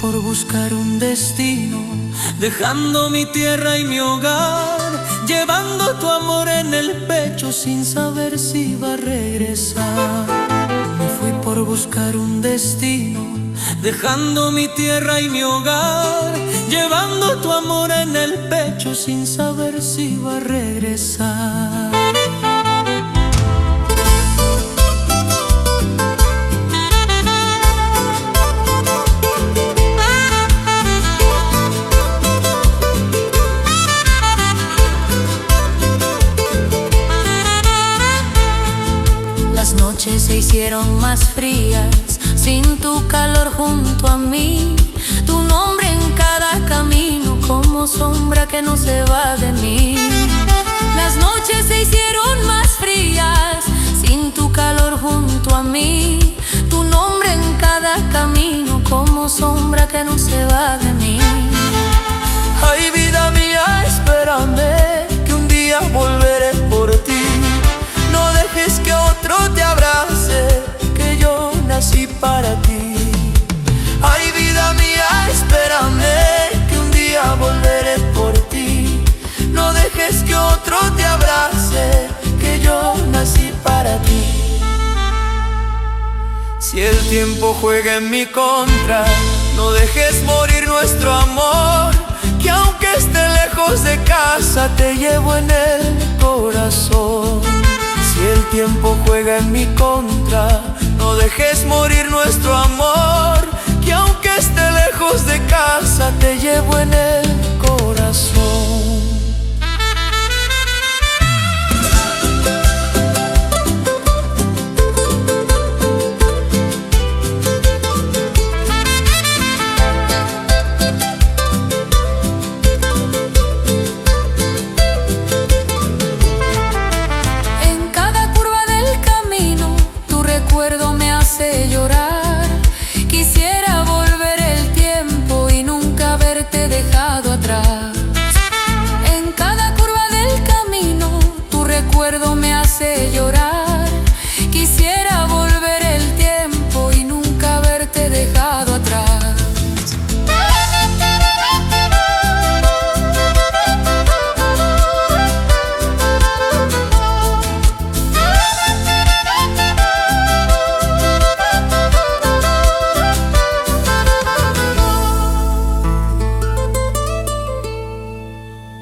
por buscar un destino, dejando mi tierra y mi hogar, llevando tu amor en el pecho sin saber si iba a regresar. Me fui por buscar un destino, dejando mi tierra y mi hogar, llevando tu amor en el pecho sin saber si iba a regresar. Las noches se hicieron más frías sin tu calor junto a mí, tu nombre en cada camino como sombra que no se va de mí. Las noches se hicieron más frías sin tu calor junto a mí, tu nombre en cada camino como sombra que no se va de mí. Ay, vida mía, espérame, que un día volveré por ti. No dejes que otro te abrace, que yo nací para ti. Ay, vida mía, espérame, que un día volveré por ti. No dejes que otro te abrace, que yo nací para ti. Si el tiempo juega en mi contra, no dejes morir nuestro amor, que aunque esté lejos de casa, te llevo en el corazón. Si el tiempo juega en mi contra, no dejes morir nuestro amor, que aunque esté lejos de casa, te llevo en el corazón. Me hace llorar, quisiera volver el tiempo y nunca verte dejado atrás. En cada curva del camino tu recuerdo me hace llorar, quisiera volver el tiempo y nunca verte dejado atrás.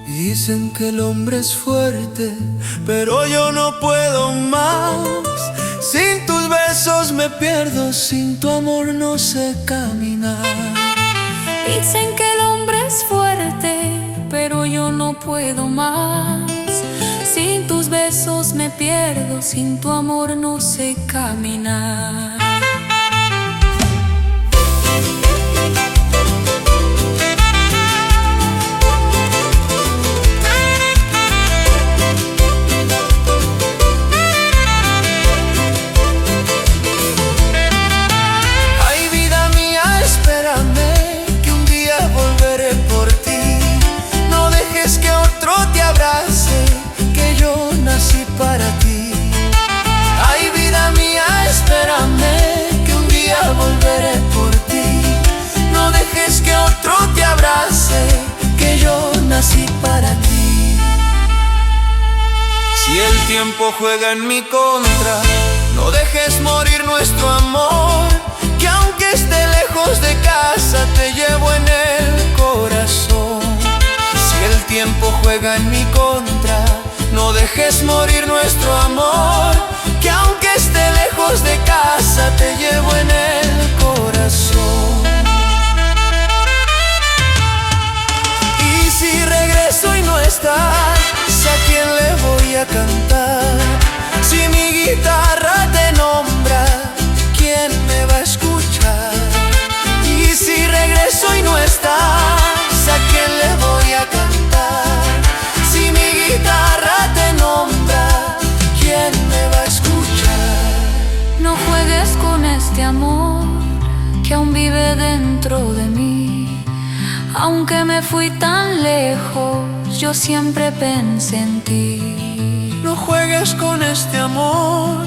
Dicen que el hombre es fuerte, pero yo no puedo más. Sin tus besos me pierdo, sin tu amor no sé caminar. Dicen que el hombre es fuerte, pero yo no puedo más. Sin tus besos me pierdo, sin tu amor no sé caminar. Para ti. Ay, vida mía, espérame, que un día volveré por ti. No dejes que otro te abrace, que yo nací para ti. Si el tiempo juega en mi contra, no dejes morir nuestro amor, que aunque esté lejos de casa, te llevo en el corazón. Si el tiempo juega en mi contra, no dejes morir nuestro amor, que aunque esté lejos de casa, te llevo en el corazón. Y si regreso y no estás, ¿a quién le voy a cantar? Si mi guitarra te nombra, ¿quién me va a escuchar? Y si regreso y no estás, ¿a quién le voy a cantar? Si mi guitarra te nombra, ¿quién me va a escuchar? No juegues con este amor que aún vive dentro de mí. Aunque me fui tan lejos, yo siempre pensé en ti. No juegues con este amor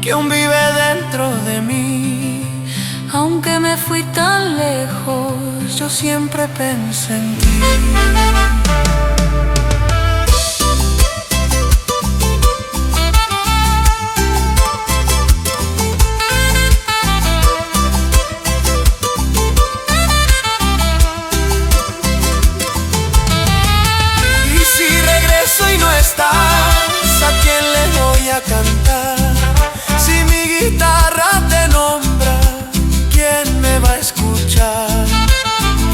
que aún vive dentro de mí. Aunque me fui tan lejos, yo siempre pensé en ti. Y si regreso y no estás, ¿a quién le voy a cantar? Si mi guitarra te nombra, ¿quién me va a escuchar?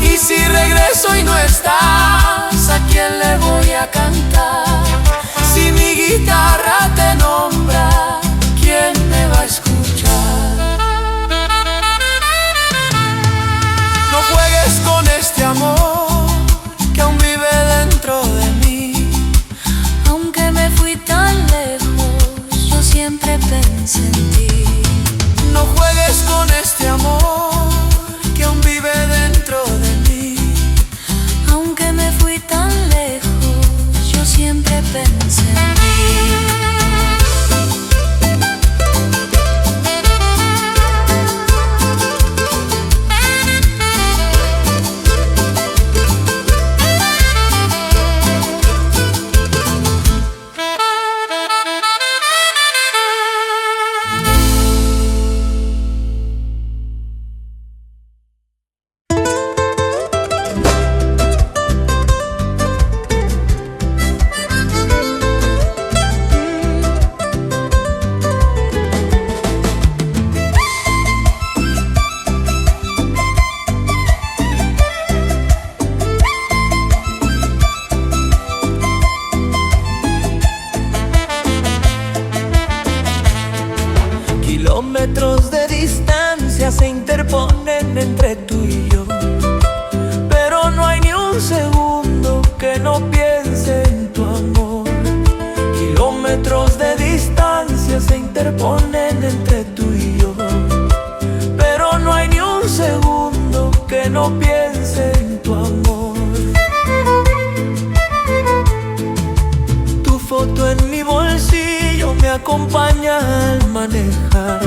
Y si regreso y no estás, ¿a quién le voy a cantar? Si mi guitarra te nombra, ¿quién me va a escuchar? No juegues con este amor que aún vive dentro de mí. Aunque me fui tan lejos, yo siempre pensé en ti. No juegues con este amor que aún vive dentro de mí. Aunque me fui tan lejos, yo siempre pensé en ti. Kilómetros de distancia se interponen entre tú y yo, pero no hay ni un segundo que no piense en tu amor. Kilómetros de distancia se interponen entre tú y yo, pero no hay ni un segundo que no piense en tu amor. Tu foto en mi bolsillo me acompaña al manejar,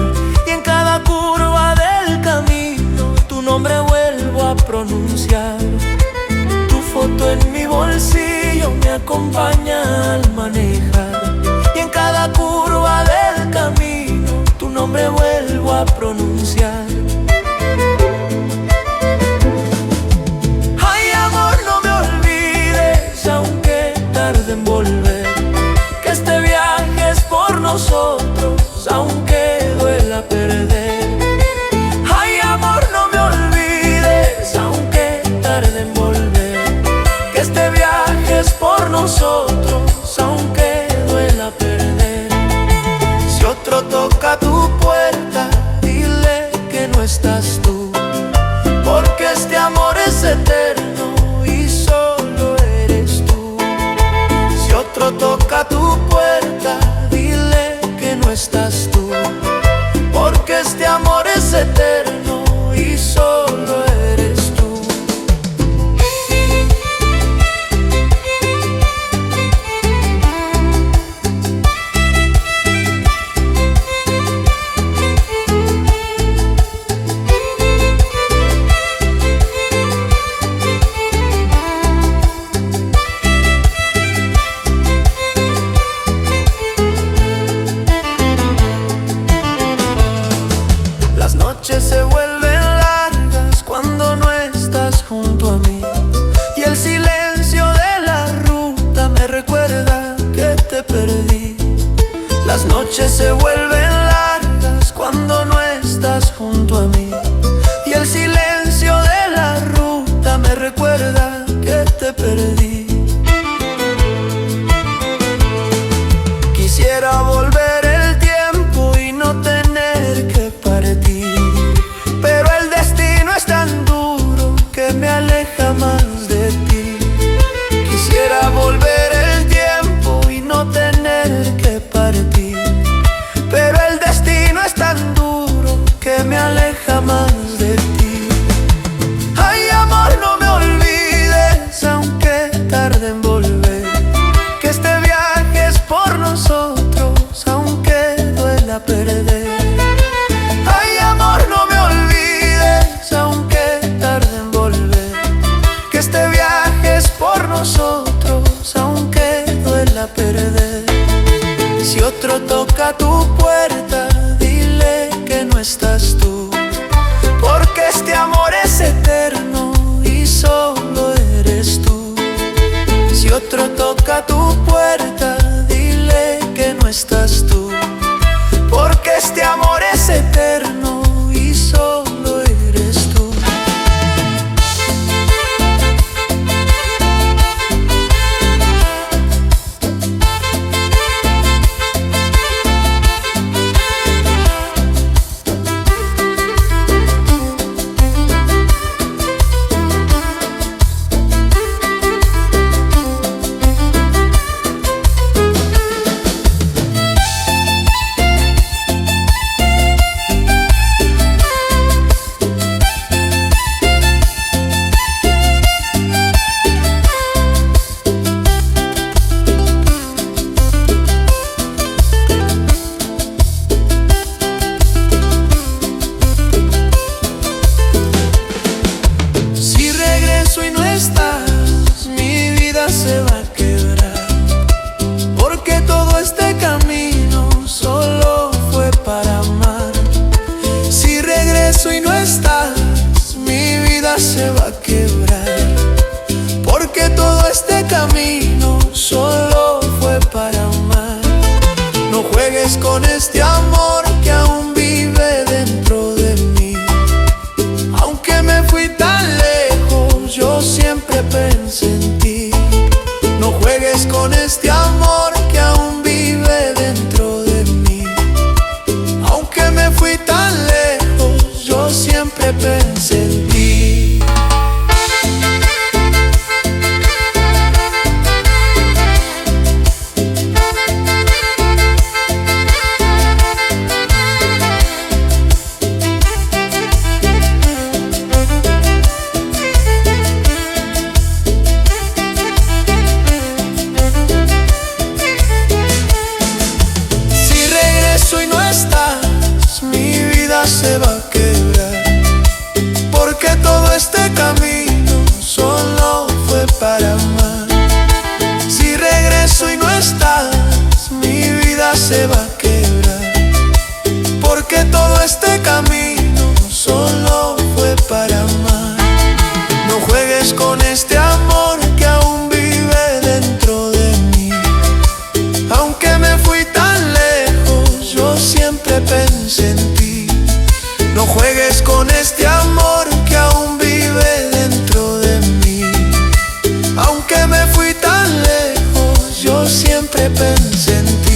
y en cada curva del camino tu nombre vuelvo a pronunciar. Tu foto en mi bolsillo me acompaña al manejar, y en cada curva del camino tu nombre vuelvo a pronunciar. Ay, amor, no me olvides, aunque tarde en volver, que este viaje es por nosotros, aunque duela perder. Ay, amor, no me olvides, aunque tarde en volver, que este viaje es por nosotros, aunque duela perder. Si otro toca tu puerta, dile que no estás tú, porque este amor es eterno y solo eres tú. Si otro toca tu puerta, dile que no estás tú, porque este amor es eterno y solo eres tú. Las noches se vuelven largas cuando no estás junto a mí, y el silencio de la ruta me recuerda que te perdí. Las noches se vuelven largas cuando no estás junto a mí, y el silencio de la ruta me recuerda que te perdí. Quisiera volver el tiempo y no tener que partir, pero el destino es tan duro que me aleja más de ti. Quisiera volver el tiempo y no tener que partir, pero el destino es tan duro que me aleja más de ti. Ay, amor, no me olvides, aunque se va a quebrar, porque todo este camino solo fue para amar. No juegues con este amor que aún vive dentro de mí. Aunque me fui tan lejos, yo siempre pensé en ti. No juegues con este amor que aún vive dentro de mí. Aunque me fui tan lejos, yo siempre pensé en ti. Se va a quebrar, porque todo este camino solo fue para amar. Si regreso y no estás, mi vida se va a quebrar, porque todo este camino solo fue para amar. No juegues con este amor que aún vive dentro de mí. Aunque me fui tan lejos, yo siempre pensé en ti. No juegues con este amor que aún vive dentro de mí. Aunque me fui tan lejos, yo siempre pensé en ti.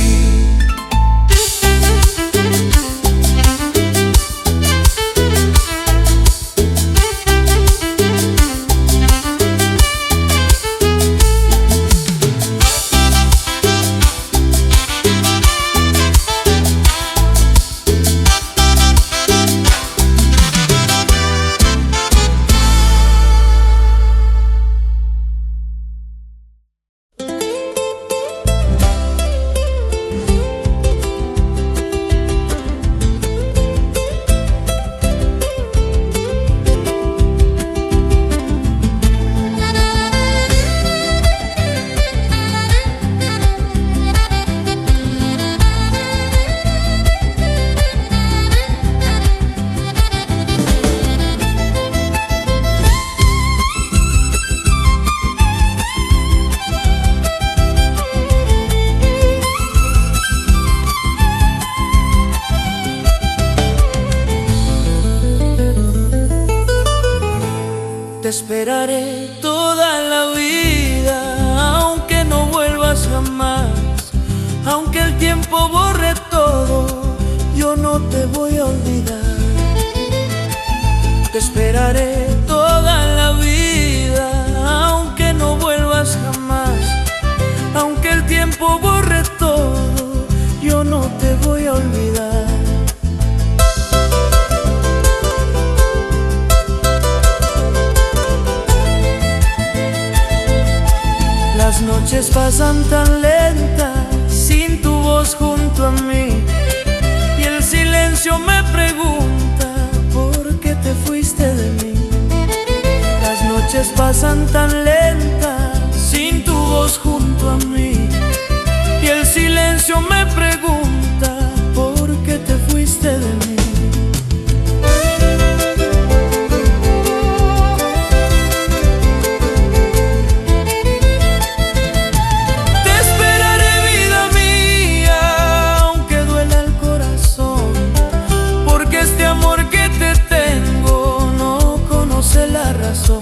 Te esperaré toda la vida, aunque no vuelvas jamás. Aunque el tiempo borre todo, yo no te voy a olvidar. Te esperaré toda la vida, aunque no vuelvas jamás. Aunque el tiempo borre todo, yo no te voy a olvidar. Las noches pasan tan lentas sin tu voz junto a mí, y el silencio me pregunta por qué te fuiste de mí. Las noches pasan tan lentas sin tu voz junto a mí, y el silencio me pregunta por qué te fuiste de mí. Te esperaré, vida mía, aunque duela el corazón, porque este amor que te tengo no conoce la razón.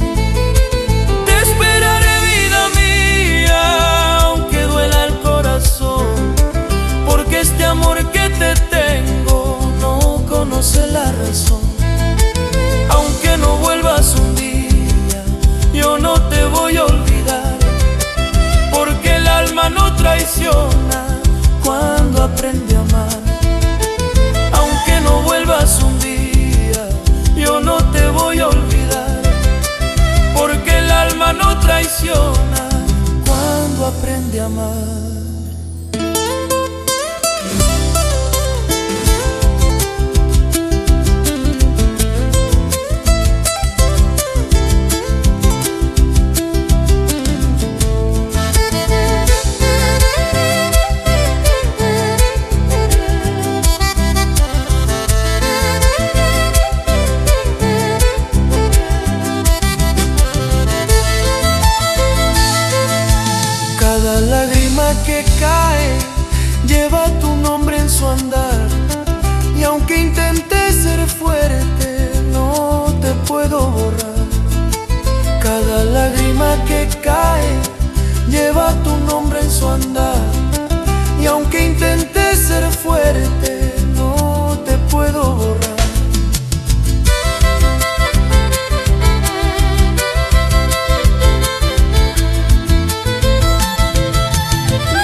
Aunque no vuelvas un día, yo no te voy a olvidar, porque el alma no traiciona cuando aprende a amar. Aunque no vuelvas un día, yo no te voy a olvidar, porque el alma no traiciona cuando aprende a amar. su andar. Y aunque intenté ser fuerte, no te puedo borrar. Cada lágrima que cae lleva tu nombre en su andar. Y aunque intenté ser fuerte, no te puedo borrar.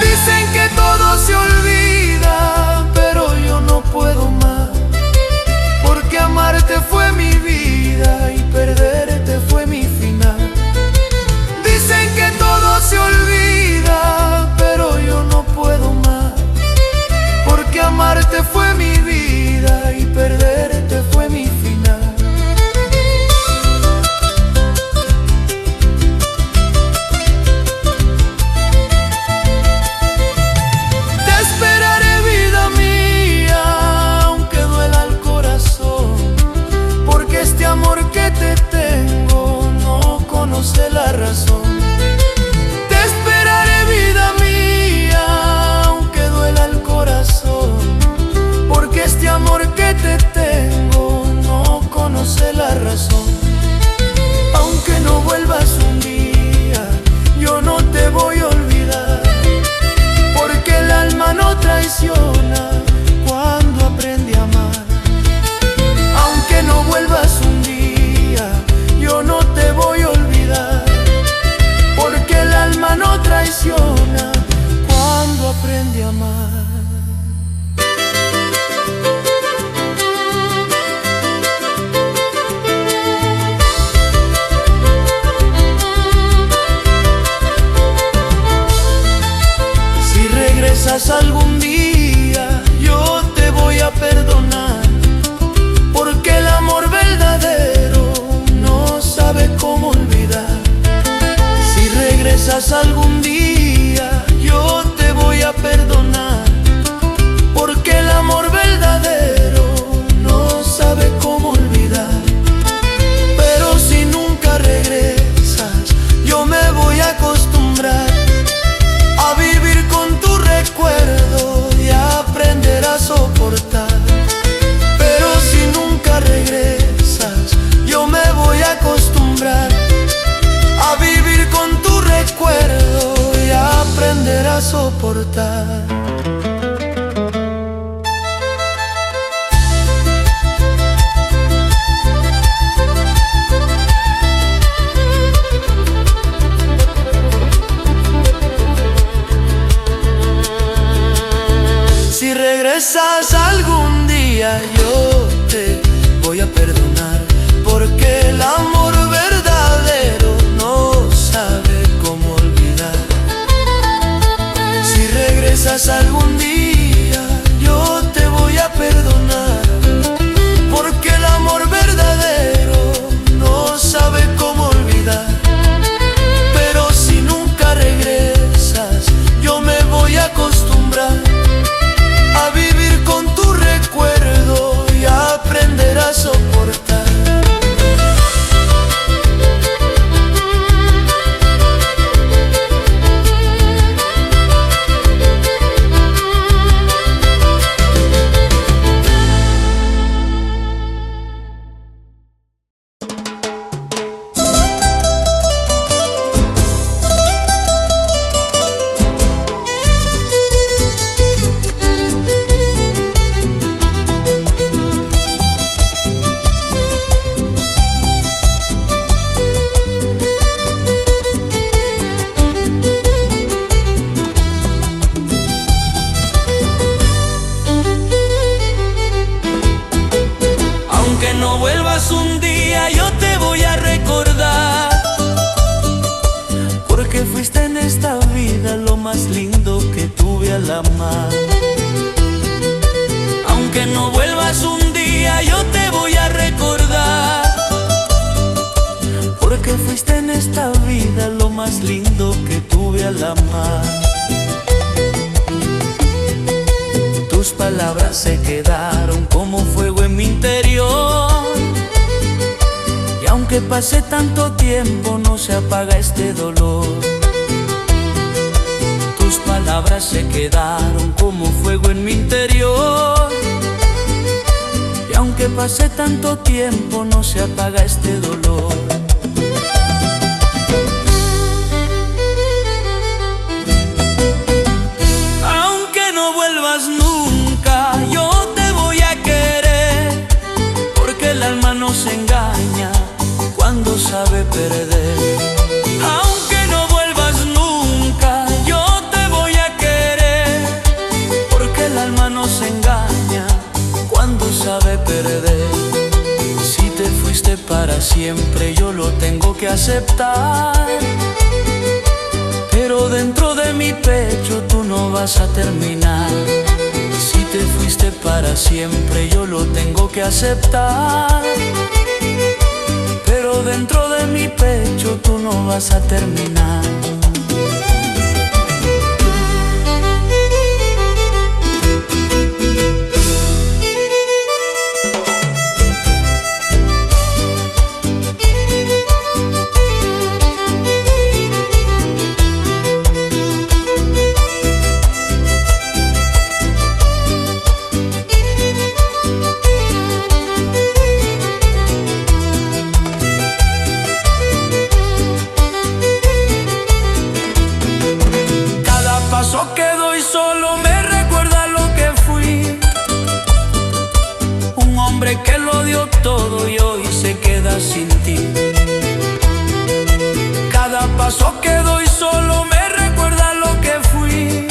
Dicen que todo se olvida, pero yo no puedo más, porque amarte fue mi vida y perderte fue mi final. Dicen que todo se olvida, pero yo no puedo más, porque amarte fue mi vida y perderte fue mi final. Te esperaré, vida mía, aunque duela el corazón, porque este amor que te tengo no conoce la razón. Te esperaré, vida mía, aunque duela el corazón, porque este amor que te tengo no conoce la razón. Aunque no vuelvas un día, yo no te voy a olvidar, porque el alma no traiciona cuando aprende a amar. Aunque no vuelvas un día, yo no te voy a olvidar, porque el alma no traiciona cuando aprende a amar. Si regresas algún día, yo te voy a perdonar, porque el amor verdadero no sabe cómo olvidar. Si regresas algún día, yo te voy a perdonar, porque el amor verdadero no sabe cómo olvidar. Pero si nunca regresas, yo me voy a acostumbrar a vivir con tu recuerdo y a aprender a soportar. Pero si nunca regresas, yo me voy a acostumbrar a vivir con tu recuerdo y a aprender a soportar. Si regresas algún día, yo te voy a perdonar, porque el amor verdadero no sabe cómo olvidar. Si regresas algún día, yo te voy a perdonar, porque el amor verdadero no sabe cómo olvidar. Pero si nunca regresas, yo me voy a acostumbrar a vivir con tu recuerdo y a aprender a soportar. No vuelvas un día, yo te voy a recordar, porque fuiste en esta vida lo más lindo que tuve al amar. Aunque no vuelvas un día, yo te voy a recordar, porque fuiste en esta vida lo más lindo que tuve al amar. Tus palabras se quedaron como fuego en mi interior, y aunque pase tanto tiempo no se apaga este dolor. tus palabras se quedaron como fuego en mi interior. Y aunque pase tanto tiempo, no se apaga este dolor. Aunque no vuelvas nunca, yo te voy a querer, porque el alma no se engaña cuando sabe perder. Aunque no vuelvas nunca, yo te voy a querer, porque el alma no se engaña cuando sabe perder. Si te fuiste para siempre, yo lo tengo que aceptar, pero dentro de mi pecho tú no vas a terminar. Si te fuiste para siempre, yo lo tengo que aceptar, pero dentro de mi pecho tú no vas a terminar. Paso que doy solo me recuerda lo que fui, un hombre que lo dio todo y hoy se queda sin ti. Cada paso que doy solo me recuerda lo que fui,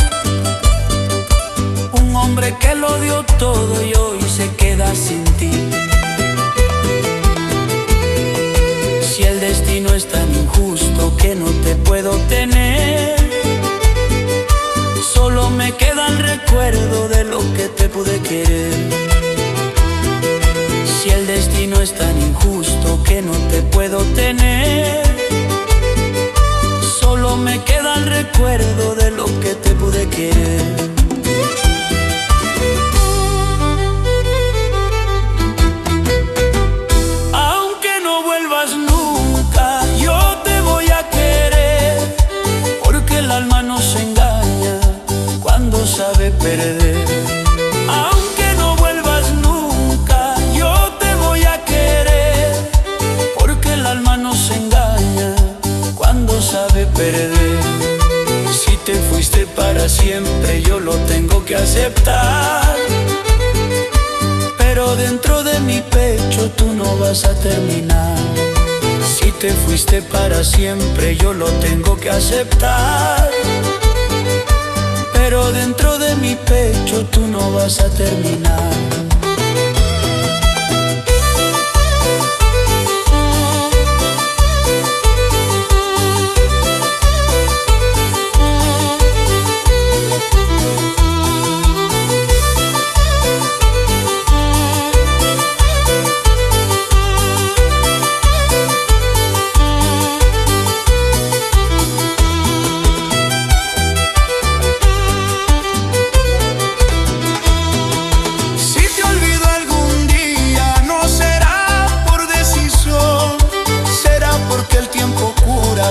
un hombre que lo dio todo y hoy se queda sin ti. Si el destino es tan injusto que no te puedo tener, solo me queda el recuerdo de lo que te pude querer. Si el destino es tan injusto que no te puedo tener, solo me queda el recuerdo de lo que te pude querer. Aunque no vuelvas nunca, yo te voy a querer, porque el alma no se engaña cuando sabe perder. Aunque no vuelvas nunca, yo te voy a querer, porque el alma no se engaña cuando sabe perder. Si te fuiste para siempre, yo lo tengo que aceptar, pero dentro de mi pecho tú no vas a terminar. Si te fuiste para siempre, yo lo tengo que aceptar, pero dentro de mi pecho tú no vas a terminar.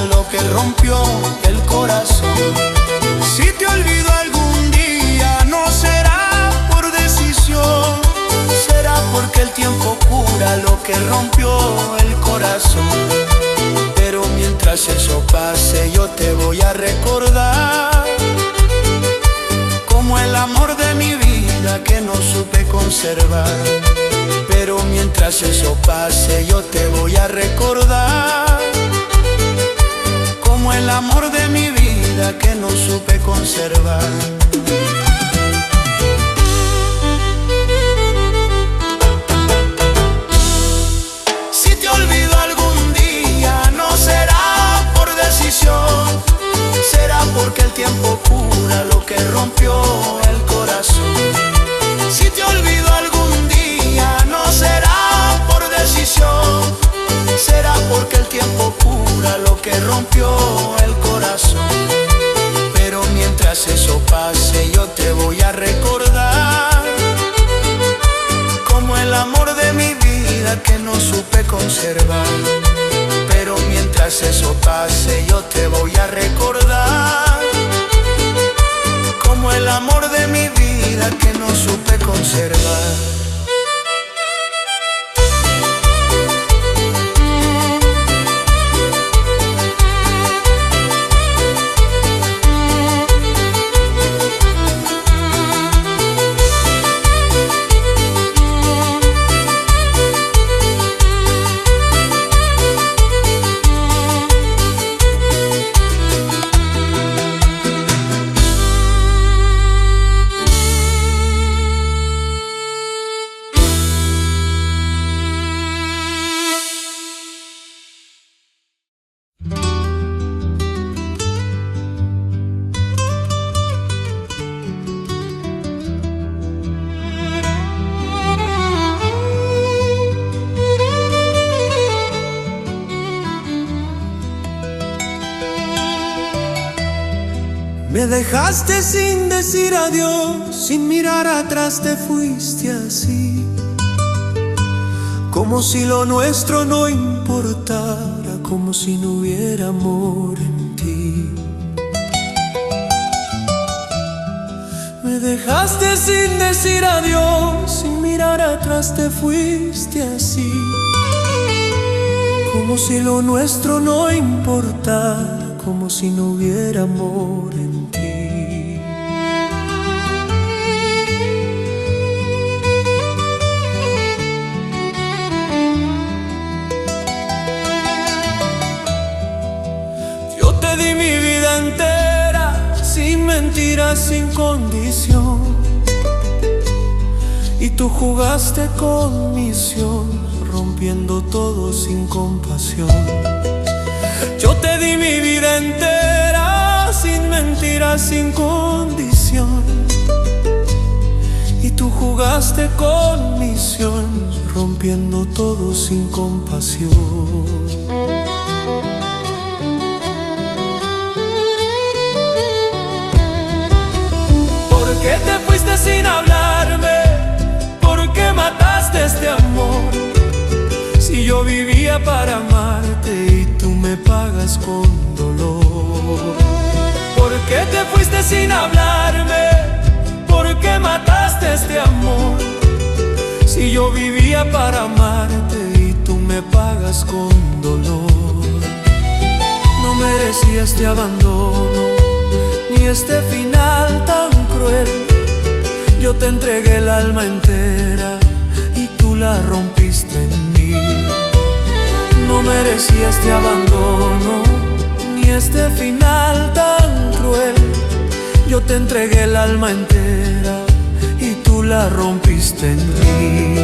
Lo que rompió el corazón. Si te olvido algún día, no será por decisión, será porque el tiempo cura lo que rompió el corazón. Pero mientras eso pase, yo te voy a recordar como el amor de mi vida que no supe conservar. Pero mientras eso pase, yo te voy a recordar como el amor de mi vida que no supe conservar. Si te olvido algún día, no será por decisión, será porque el tiempo cura lo que rompió el corazón. Si te olvido algún día, no será por decisión, será porque el tiempo cura lo que rompió el corazón. Pero mientras eso pase, yo te voy a recordar como el amor de mi vida que no supe conservar. Pero mientras eso pase, yo te voy a recordar Me dejaste sin decir adiós, sin mirar atrás te fuiste así, como si lo nuestro no importara, como si no hubiera amor en ti. Me dejaste sin decir adiós, sin mirar atrás te fuiste así, como si lo nuestro no importara, como si no hubiera amor en ti. Yo te di mi vida entera, sin mentiras, sin condición, y tú jugaste con misión, rompiendo todo sin compasión. Yo te di mi vida entera, sin mentiras, sin condición, y tú jugaste con misión, rompiendo todo sin compasión. ¿Por qué te fuiste sin hablarme? ¿Por qué mataste este amor? Si yo vivía para amarte y tú me pagas con dolor. ¿Por qué te fuiste sin hablarme? ¿Por qué mataste este amor? Si yo vivía para amarte y tú me pagas con dolor. No merecía este abandono, ni este final tan cruel. Yo te entregué el alma entera y tú la rompiste en mí. No merecía este abandono, ni este final tan cruel. Yo te entregué el alma entera y tú la rompiste en mí.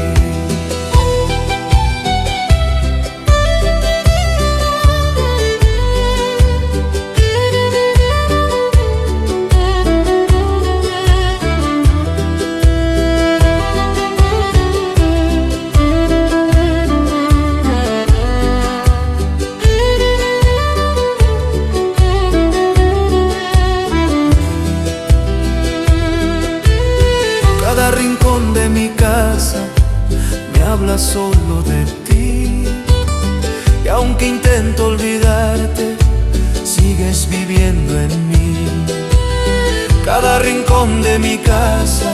Cada rincón de mi casa me habla solo de ti, y aunque intento olvidarte, sigues viviendo en mí. Cada rincón de mi casa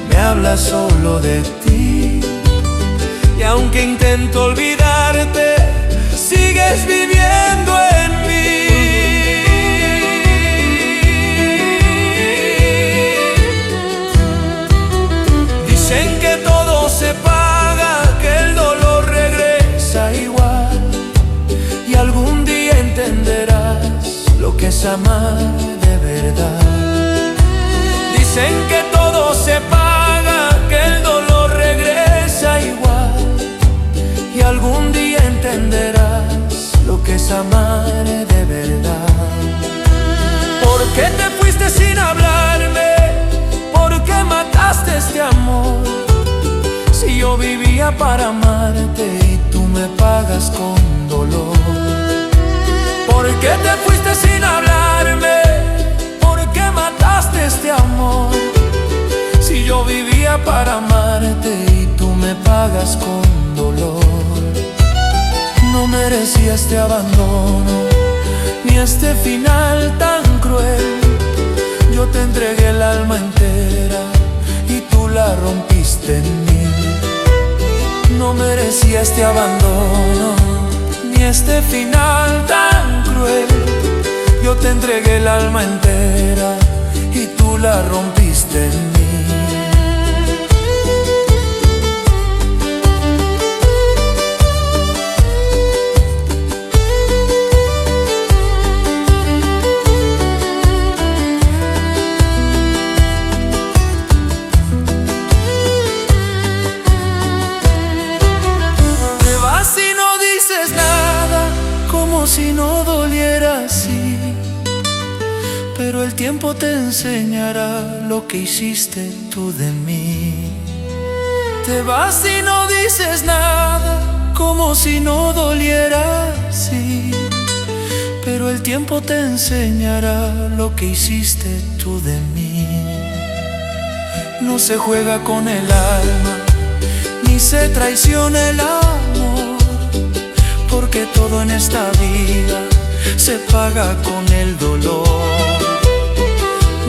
me habla solo de ti, y aunque intento olvidarte, sigues viviendo en mí. Dicen que todo se paga, que el dolor regresa igual, y algún día entenderás lo que es amar de verdad. Dicen que todo se paga, que el dolor regresa igual, y algún día entenderás lo que es amar de verdad. ¿Por qué te fuiste sin hablarme? ¿Por qué mataste este amor? Si yo vivía para amarte y tú me pagas con dolor. ¿Por qué te fuiste sin hablarme? ¿Por qué mataste este amor? Si yo vivía para amarte y tú me pagas con dolor. No merecía este abandono, ni este final tan cruel. Yo te entregué el alma entera y tú la rompiste en mí. No merecía este abandono, ni este final tan cruel. Yo te entregué el alma entera y tú la rompiste en mí. Si no doliera así, pero el tiempo te enseñará lo que hiciste tú de mí. Te vas y no dices nada, como si no doliera así, pero el el tiempo te enseñará lo que hiciste tú de mí. No se juega con el alma, ni se traiciona el amor, porque todo en esta vida se paga con el dolor.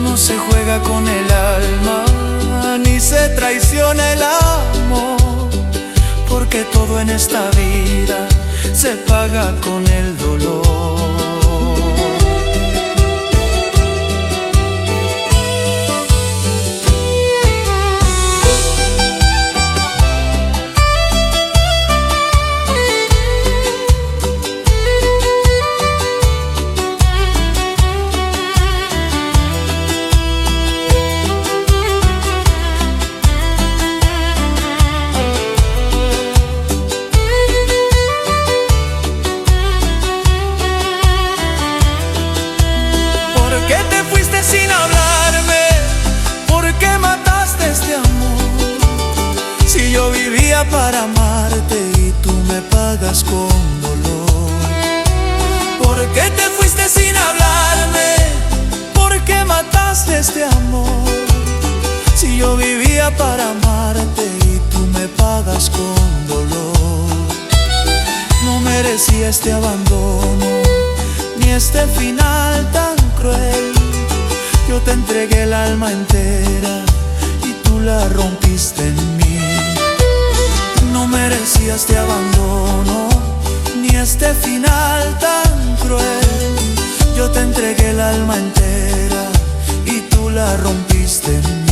No se juega con el alma, ni se traiciona el amor, porque todo en esta vida se paga con el dolor. Sin hablarme, ¿por qué mataste este amor? Si yo vivía para amarte y tú me pagas con dolor. ¿Por qué te fuiste sin hablarme? ¿Por qué mataste este amor? Si yo vivía para amarte y tú me pagas con dolor. No merecía este abandono, ni este final tan cruel. Yo te entregué el alma entera y tú la rompiste en mí. No merecía este abandono, ni este final tan cruel. Yo te entregué el alma entera y tú la rompiste en mí.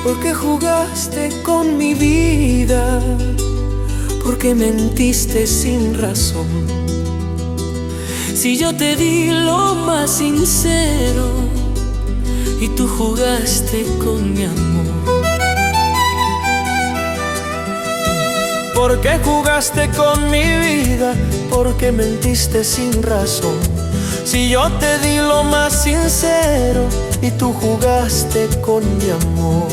Porque jugaste con mi vida, porque mentiste sin razón. Si yo te di lo más sincero y tú jugaste con mi amor. ¿Por qué jugaste con mi vida? Porque mentiste sin razón. Si yo te di lo más sincero y tú jugaste con mi amor.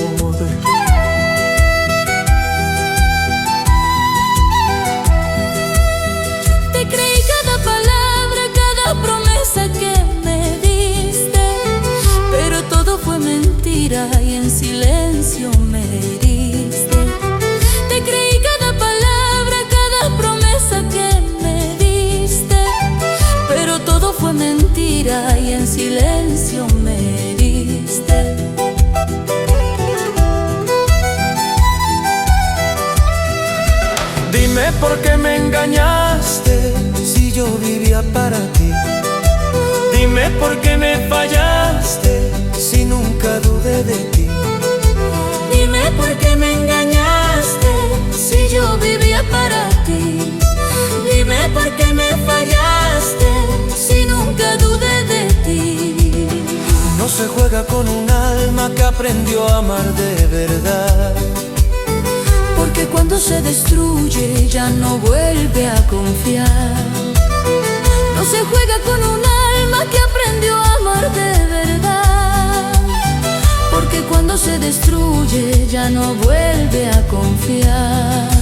Te creí cada palabra, cada promesa que me diste, pero todo fue mentira y en silencio me heriste. Te creí cada palabra, cada promesa que me diste, pero todo fue mentira y en silencio me heriste. Dime por qué me engañaste si yo vivía para ti. Dime por qué me fallaste si nunca dudé de ti. Dime por qué me engañaste si yo vivía para ti. Dime por qué me fallaste si nunca dudé de ti. No se juega con un alma que aprendió a amar de verdad, porque cuando se destruye ya no vuelve a confiar. No se juega con un alma que aprendió a amar de verdad, porque cuando se destruye ya no vuelve a confiar.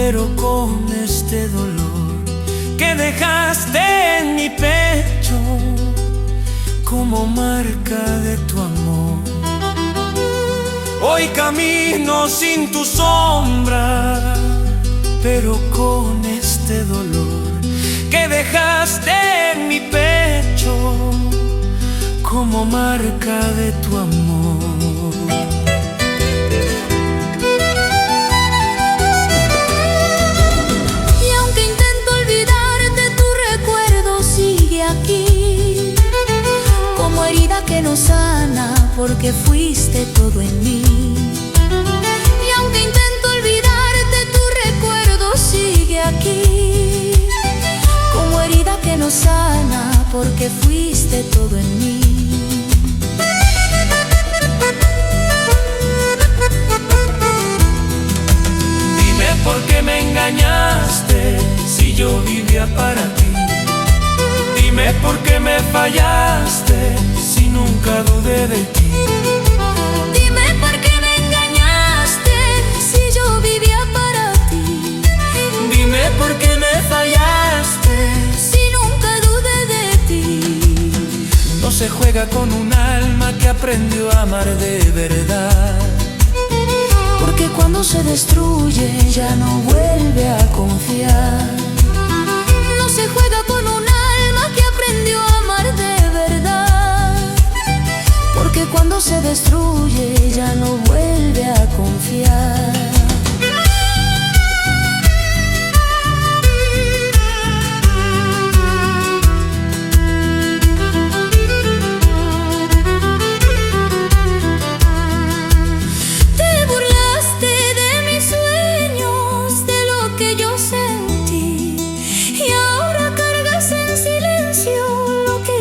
pero con este dolor que dejaste en mi pecho como marca de tu amor. Hoy camino sin tu sombra, pero con este dolor que dejaste en mi pecho como marca de tu amor. Y aunque intento olvidarte, tu recuerdo sigue aquí, como herida que no sana, porque fuiste todo en mí. Y aunque intento olvidarte, tu recuerdo sigue aquí, como herida que no sana, porque fuiste todo en mí. Dime por qué me engañaste si yo vivía para ti. Dime por qué me fallaste si nunca dudé de ti. Dime por qué me engañaste si yo vivía para ti. Dime por qué me fallaste Si nunca dudé de ti. No se juega con un alma que aprendió a amar de verdad, Porque cuando se destruye ya no vuelve a confiar. No se juega con un alma que aprendió a amar de verdad, porque cuando se destruye ya no vuelve a confiar.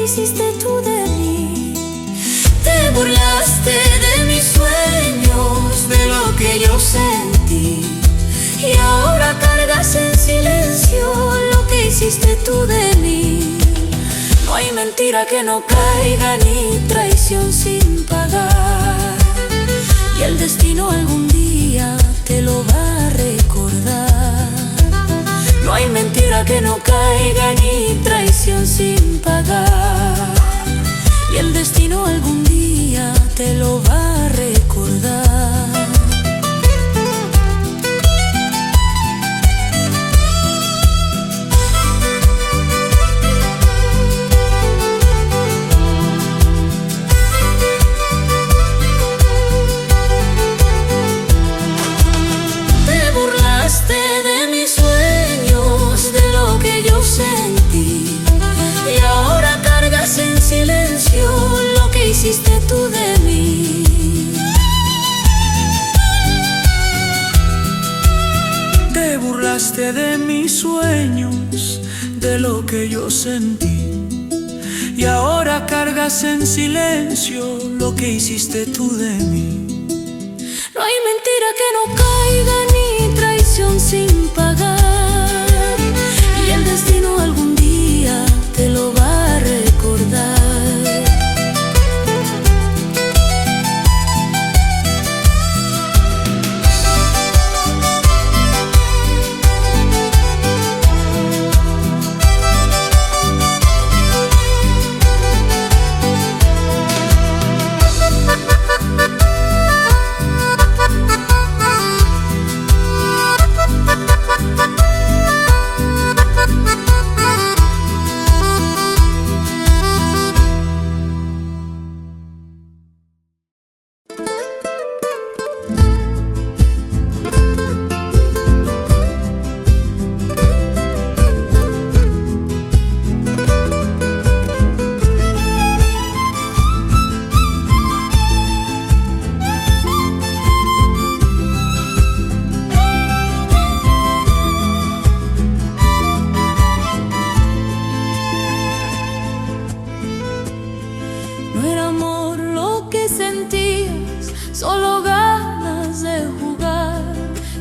Hiciste tú de mí. Te burlaste de mis sueños, de lo que yo sentí, y ahora cargas en silencio lo que hiciste tú de mí. No hay mentira que no caiga ni traición sin pagar, y el destino algún día te lo va a recordar. No hay mentira que no caiga ni traición sin pagar, y el destino algún día te lo va a recordar. Te burlaste de mis sueños, de lo que yo sentí, y ahora cargas en silencio lo que hiciste tú de mí. te burlaste de mis sueños, de lo que yo sentí, y ahora cargas en silencio lo que hiciste tú de mí. No hay mentira que no caiga ni traición sin pagar, y el destino algún día te lo va a recordar.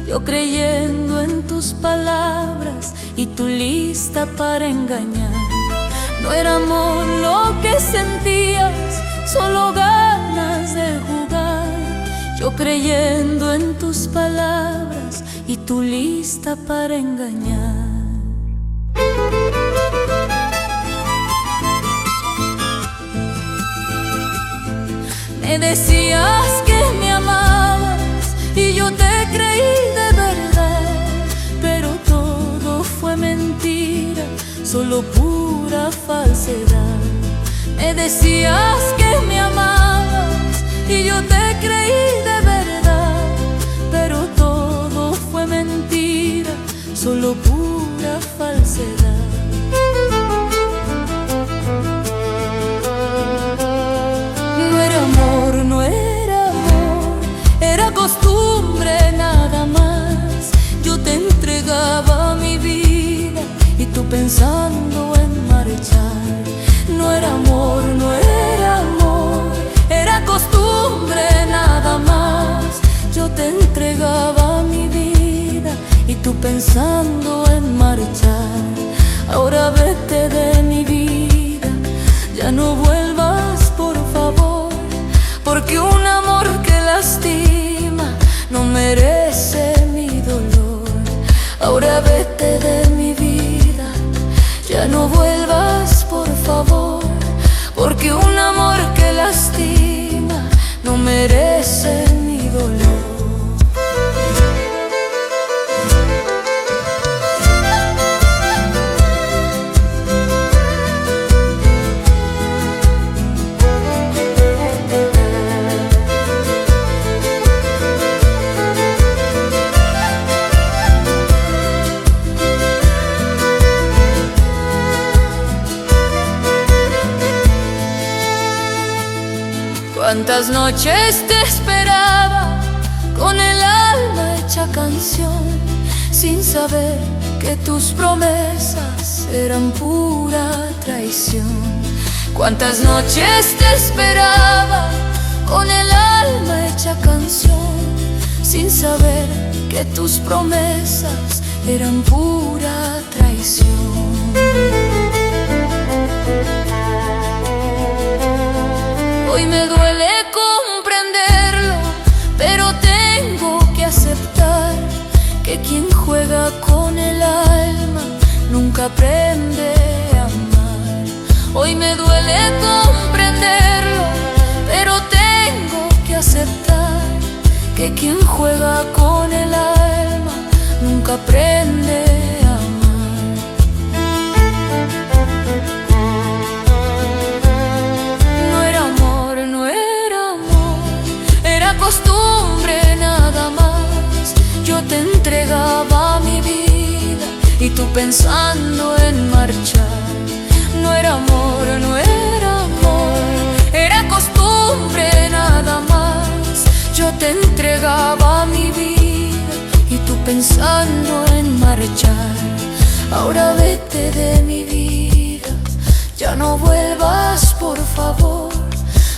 Yo creyendo en tus palabras y tú lista para engañar. No era amor lo que sentías, solo ganas de jugar. Yo creyendo en tus palabras y tú lista para engañar. decías que me amabas y yo te creí de verdad, pero todo fue mentira, solo pura falsedad. Me decías que me amabas y yo te creí de verdad, pero todo fue mentira, solo pura falsedad. No era amor, no era amor, era costumbre nada más. Yo te entregaba mi vida y tú pensando en marchar. No era amor, no era amor, era costumbre nada más. Yo te entregaba mi vida y tú pensando en marchar. Ahora vete de mi vida, ya no vuelvas por favor, porque un amor que lastima no merece mi dolor. Ahora vete de mi vida, ya no vuelvas por favor, porque un amor que lastima no merece mi dolor. Cuántas noches te esperaba con el alma hecha canción, sin saber que tus promesas eran pura traición. Cuántas noches te esperaba con el alma hecha canción, sin saber que tus promesas eran pura traición. Hoy me duele comprenderlo, pero tengo que aceptar que quien juega con el alma nunca aprende a amar. Hoy me duele comprenderlo, pero tengo que aceptar que quien juega con el alma nunca aprende a amar. Costumbre nada más, yo te entregaba mi vida y tú pensando en marchar. No era amor, no era amor, era costumbre nada más. Yo te entregaba mi vida y tú pensando en marchar. Ahora vete de mi vida, ya no vuelvas por favor,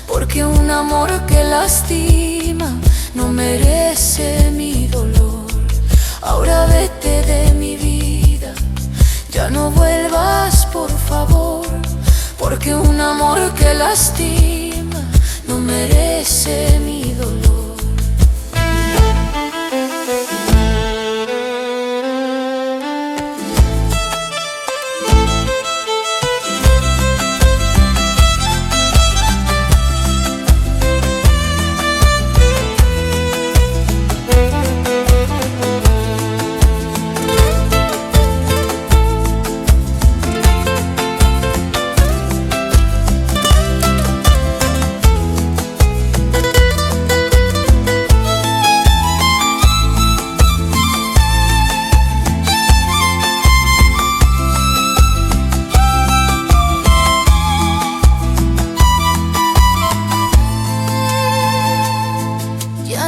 porque un amor que lastima no merece mi dolor. Ahora vete de mi vida, ya no vuelvas por favor, porque un amor que lastima no merece mi dolor.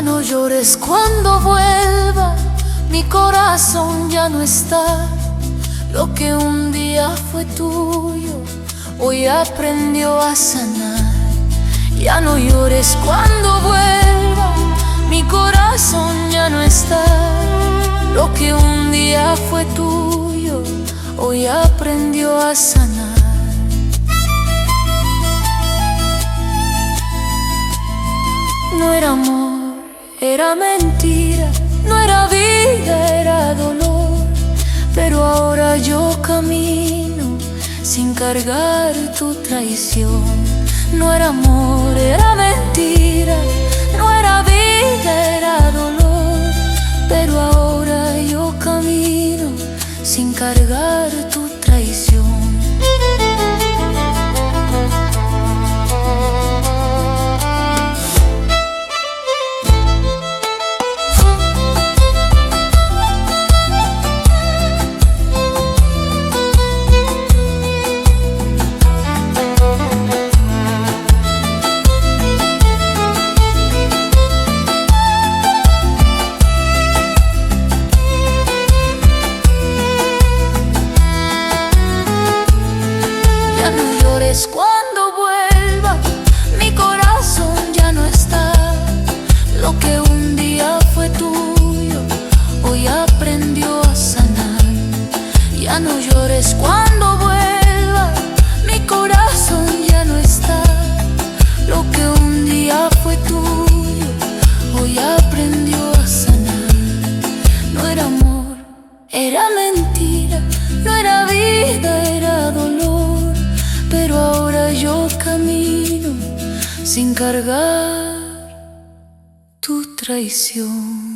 No llores cuando vuelva, mi corazón ya no está. Lo que un día fue tuyo, hoy aprendió a sanar. Ya no llores cuando vuelva, mi corazón ya no está. Lo que un día fue tuyo, hoy aprendió a sanar. No era amor, era mentira, no era vida, era dolor. Pero ahora yo camino sin cargar tu traición. no era amor, era mentira, no era vida, era dolor. Pero ahora yo camino sin cargar tu traición. Cuando vuelva, mi corazón ya no está. Lo que un día fue tuyo, hoy aprendió a sanar. Ya no llores cuando vuelva, mi corazón ya no está. Lo que un día fue tuyo, hoy aprendió a sanar. No era amor, era mentira, no era vida, era dolor. Pero ahora yo camino sin cargar tu traición.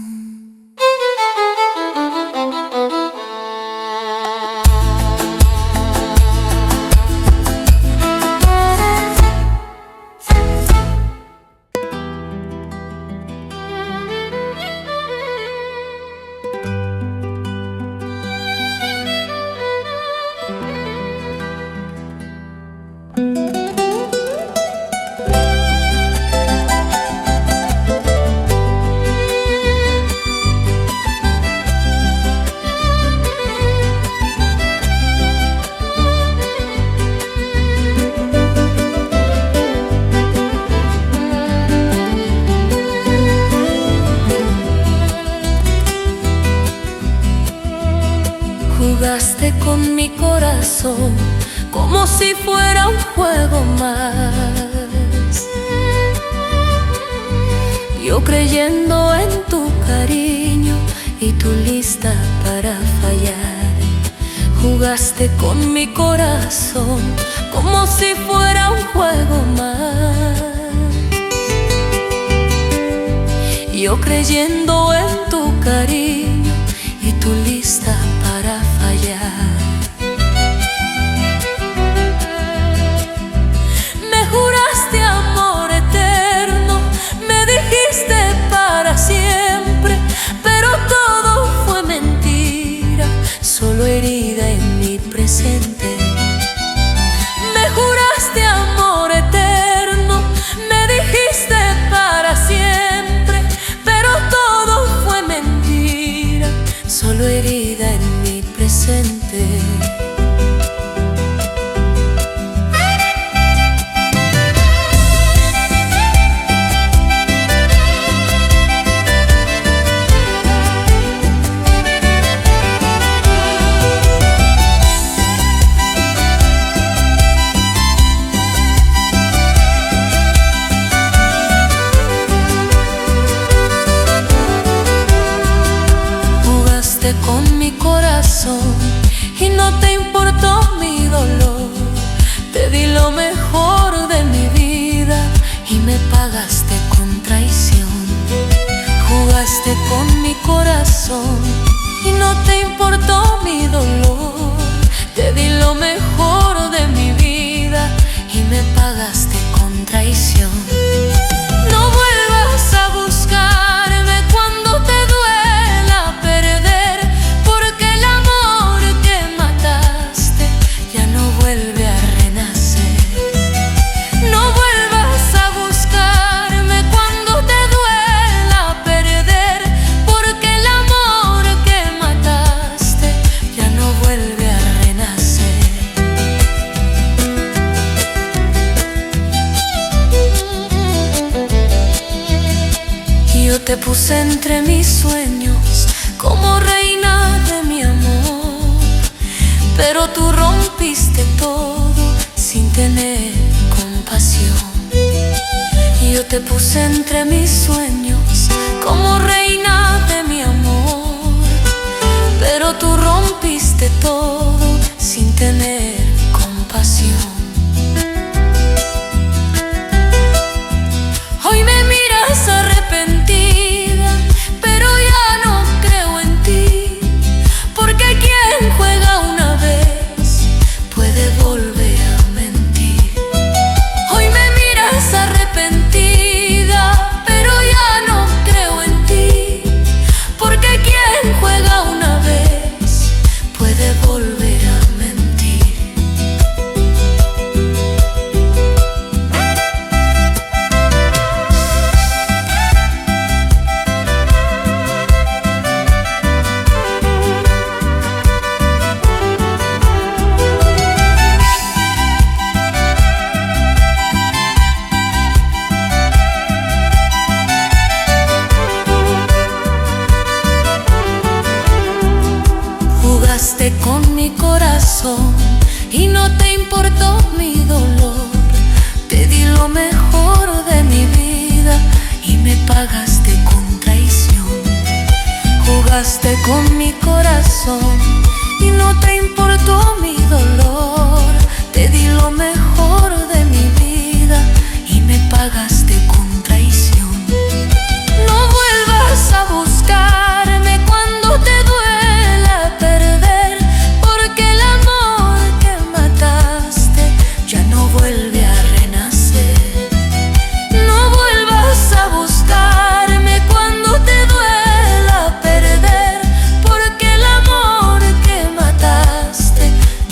Jugaste con mi corazón como si fuera un juego más. Yo creyendo en tu cariño y tu lista para fallar. Jugaste con mi corazón como si fuera un juego más. Yo creyendo en tu cariño y tu lista para fallar. Me juraste amor eterno, me dijiste para siempre, pero todo fue mentira, solo herida en mi presente. Me juraste amor eterno, me dijiste para siempre, pero todo fue mentira, solo herida en mi presente. Con mi corazón y no te importó mi dolor. Te di lo mejor de mi vida y me pagaste con traición. Jugaste con mi corazón y no te importó mi dolor. Te di lo mejor de mi vida y me pagaste con traición. No vuelvas a buscarme cuando te duela perder, porque el amor que mataste ya no vuelve a renacer. No vuelvas a buscarme cuando te duela perder, porque el amor que mataste ya no vuelve a renacer. Yo te puse entre mis sueños como reina de mi amor, pero tú rompiste todo sin tener compasión. Yo te puse entre mis sueños como reina de mi amor, pero tú rompiste todo sin tener compasión. corazón y no te importó mi dolor. Te di lo mejor de mi vida y me pagaste con traición. Jugaste con mi corazón y no te importó mi dolor. Te di lo mejor de mi vida y me pagaste con traición. No vuelvas a buscarme cuando te duela perder, porque el amor que mataste ya no vuelve a renacer. No vuelvas a buscarme cuando te duela perder, porque el amor que mataste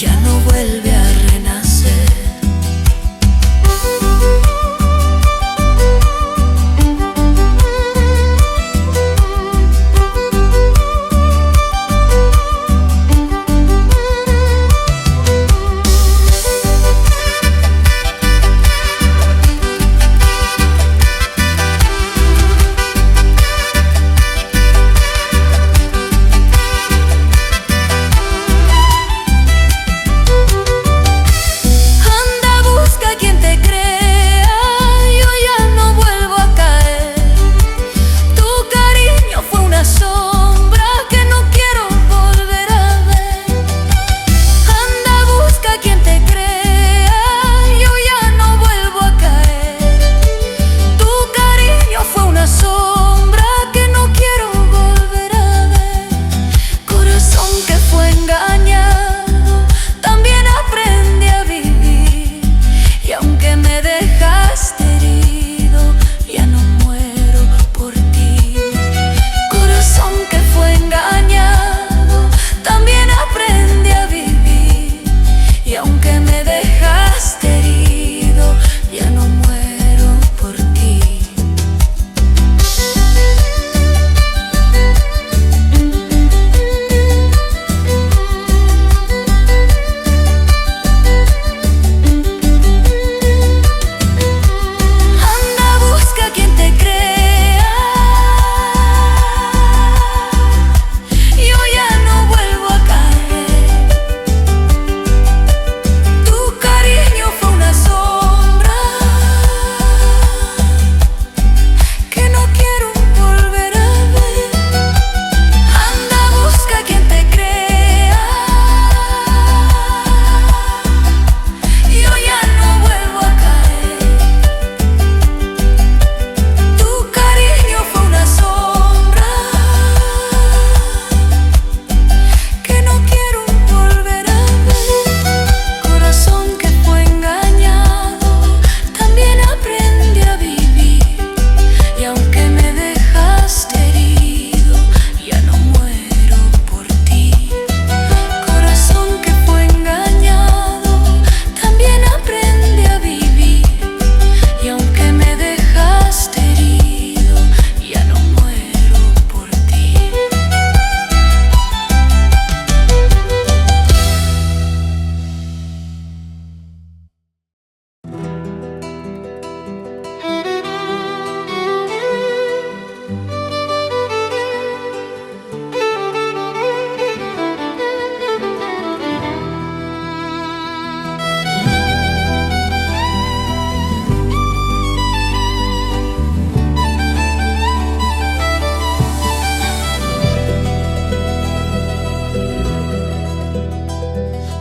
ya no vuelve a renacer.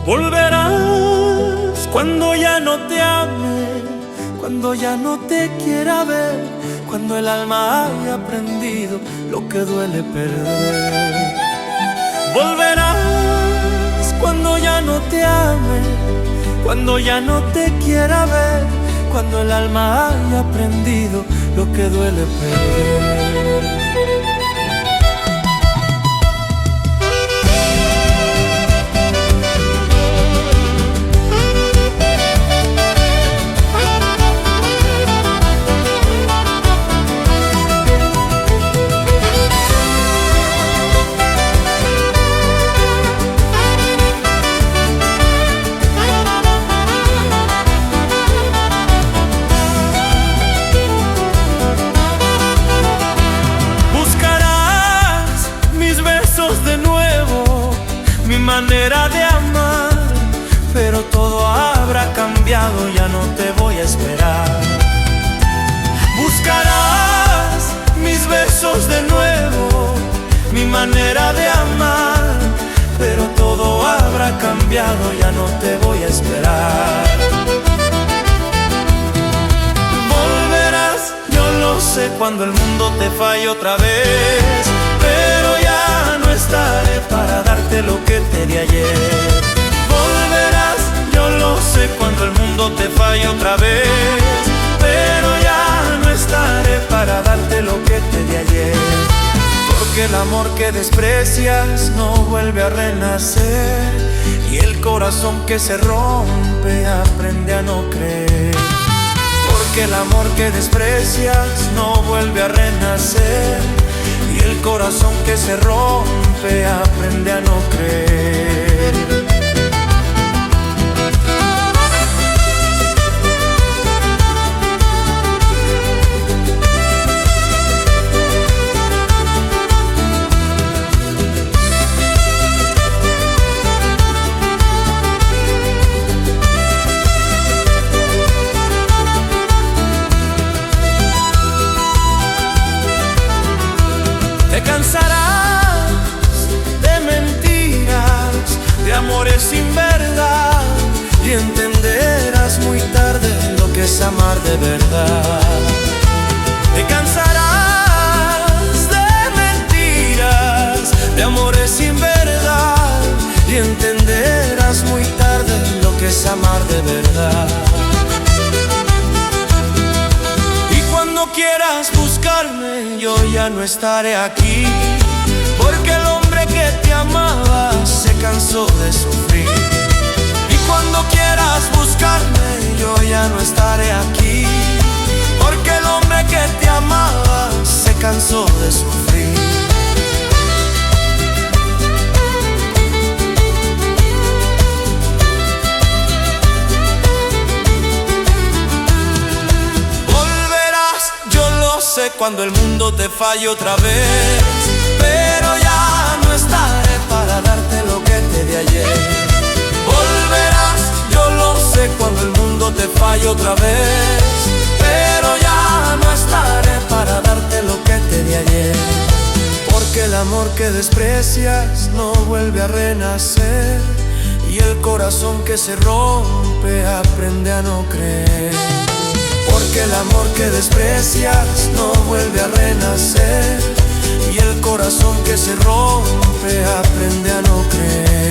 Volverás cuando ya no te ame, cuando ya no te quiera ver, cuando el alma haya aprendido lo que duele perder. Volverás cuando ya no te ame, cuando ya no te quiera ver, cuando el alma haya aprendido lo que duele perder. manera de amar, pero todo habrá cambiado, ya no te voy a esperar. Volverás, yo lo sé, cuando el mundo te falle otra vez, pero ya no estaré para darte lo que te di ayer. Volverás, yo lo sé, cuando el mundo te falle otra vez, pero ya no estaré para darte lo que te di ayer. Porque el amor que desprecias no vuelve a renacer, y el corazón que se rompe aprende a no creer. Porque el amor que desprecias no vuelve a renacer, y el corazón que se rompe aprende a no creer. Te cansarás de mentiras, de amores sin verdad, y entenderás muy tarde lo que es amar de verdad. Te cansarás de mentiras, de amores sin verdad, y entenderás muy tarde lo que es amar de verdad. Cuando quieras buscarme, yo ya no estaré aquí, porque el hombre que te amaba se cansó de sufrir. Y cuando quieras buscarme, yo ya no estaré aquí, porque el hombre que te amaba se cansó de sufrir. Cuando el mundo te falle otra vez, pero ya no estaré para darte lo que te di ayer. Volverás, yo lo sé, cuando el mundo te falle otra vez, pero ya no estaré para darte lo que te di ayer. Porque el amor que desprecias no vuelve a renacer, y el corazón que se rompe aprende a no creer. Porque el amor que desprecias no vuelve a renacer, y el corazón que se rompe aprende a no creer.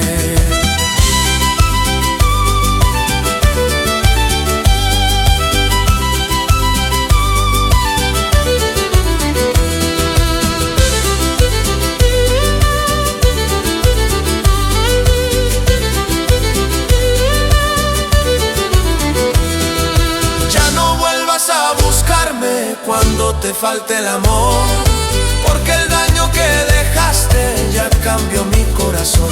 A buscarme cuando te falte el amor, porque el daño que dejaste ya cambió mi corazón.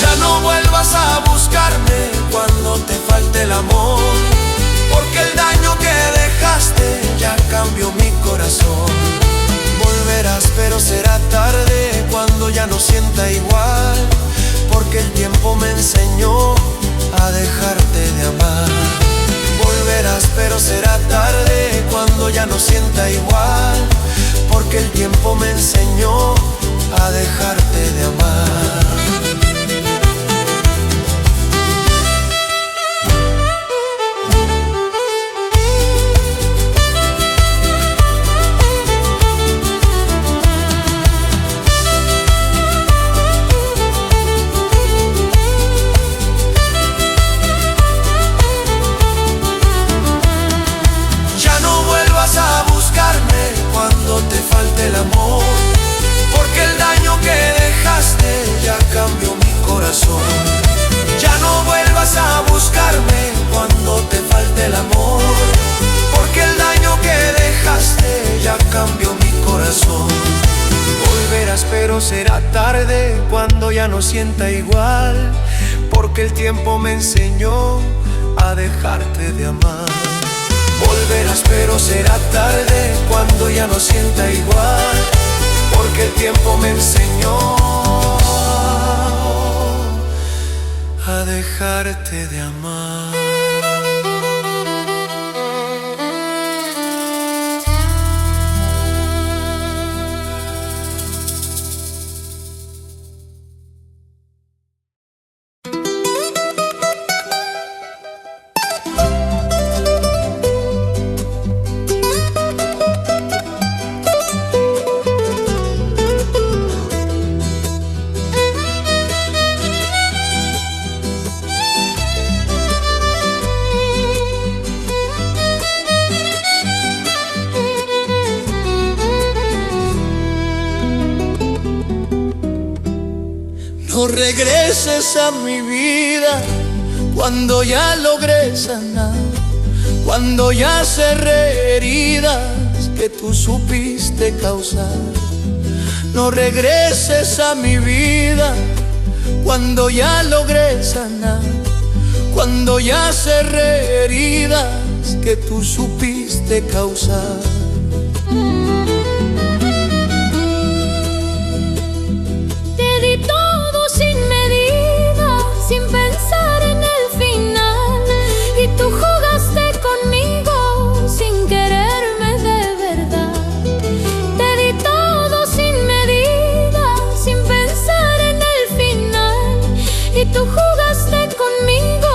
Ya no vuelvas a buscarme cuando te falte el amor, porque el daño que dejaste ya cambió mi corazón. Volverás, pero será tarde cuando ya no sienta igual, porque el tiempo me enseñó a dejarte de amar. Volverás, pero será tarde cuando ya no sienta igual, porque el tiempo me enseñó a dejarte de amar. A buscarme cuando te falte el amor, porque el daño que dejaste ya cambió mi corazón. Ya no vuelvas a buscarme cuando te falte el amor, porque el daño que dejaste ya cambió mi corazón. Volverás, pero será tarde cuando ya no sienta igual, porque el tiempo me enseñó a dejarte de amar. Volverás, pero será tarde cuando ya no sienta igual, porque el tiempo me enseñó a dejarte de amar. regreses a mi vida cuando ya logré sanar, cuando ya cerré heridas que tú supiste causar. No regreses a mi vida cuando ya logré sanar, cuando ya cerré heridas que tú supiste causar. Te di todo sin medida, sin pensar en el final, y tú jugaste conmigo sin quererme de verdad. Te di todo sin medida, sin pensar en el final, y tú jugaste conmigo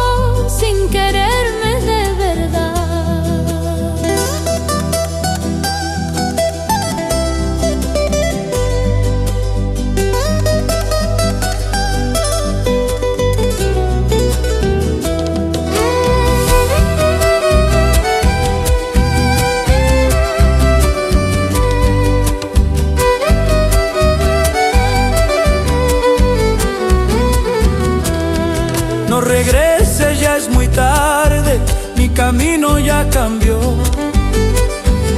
sin quererme de verdad. No regreses, ya es muy tarde, mi camino ya cambió.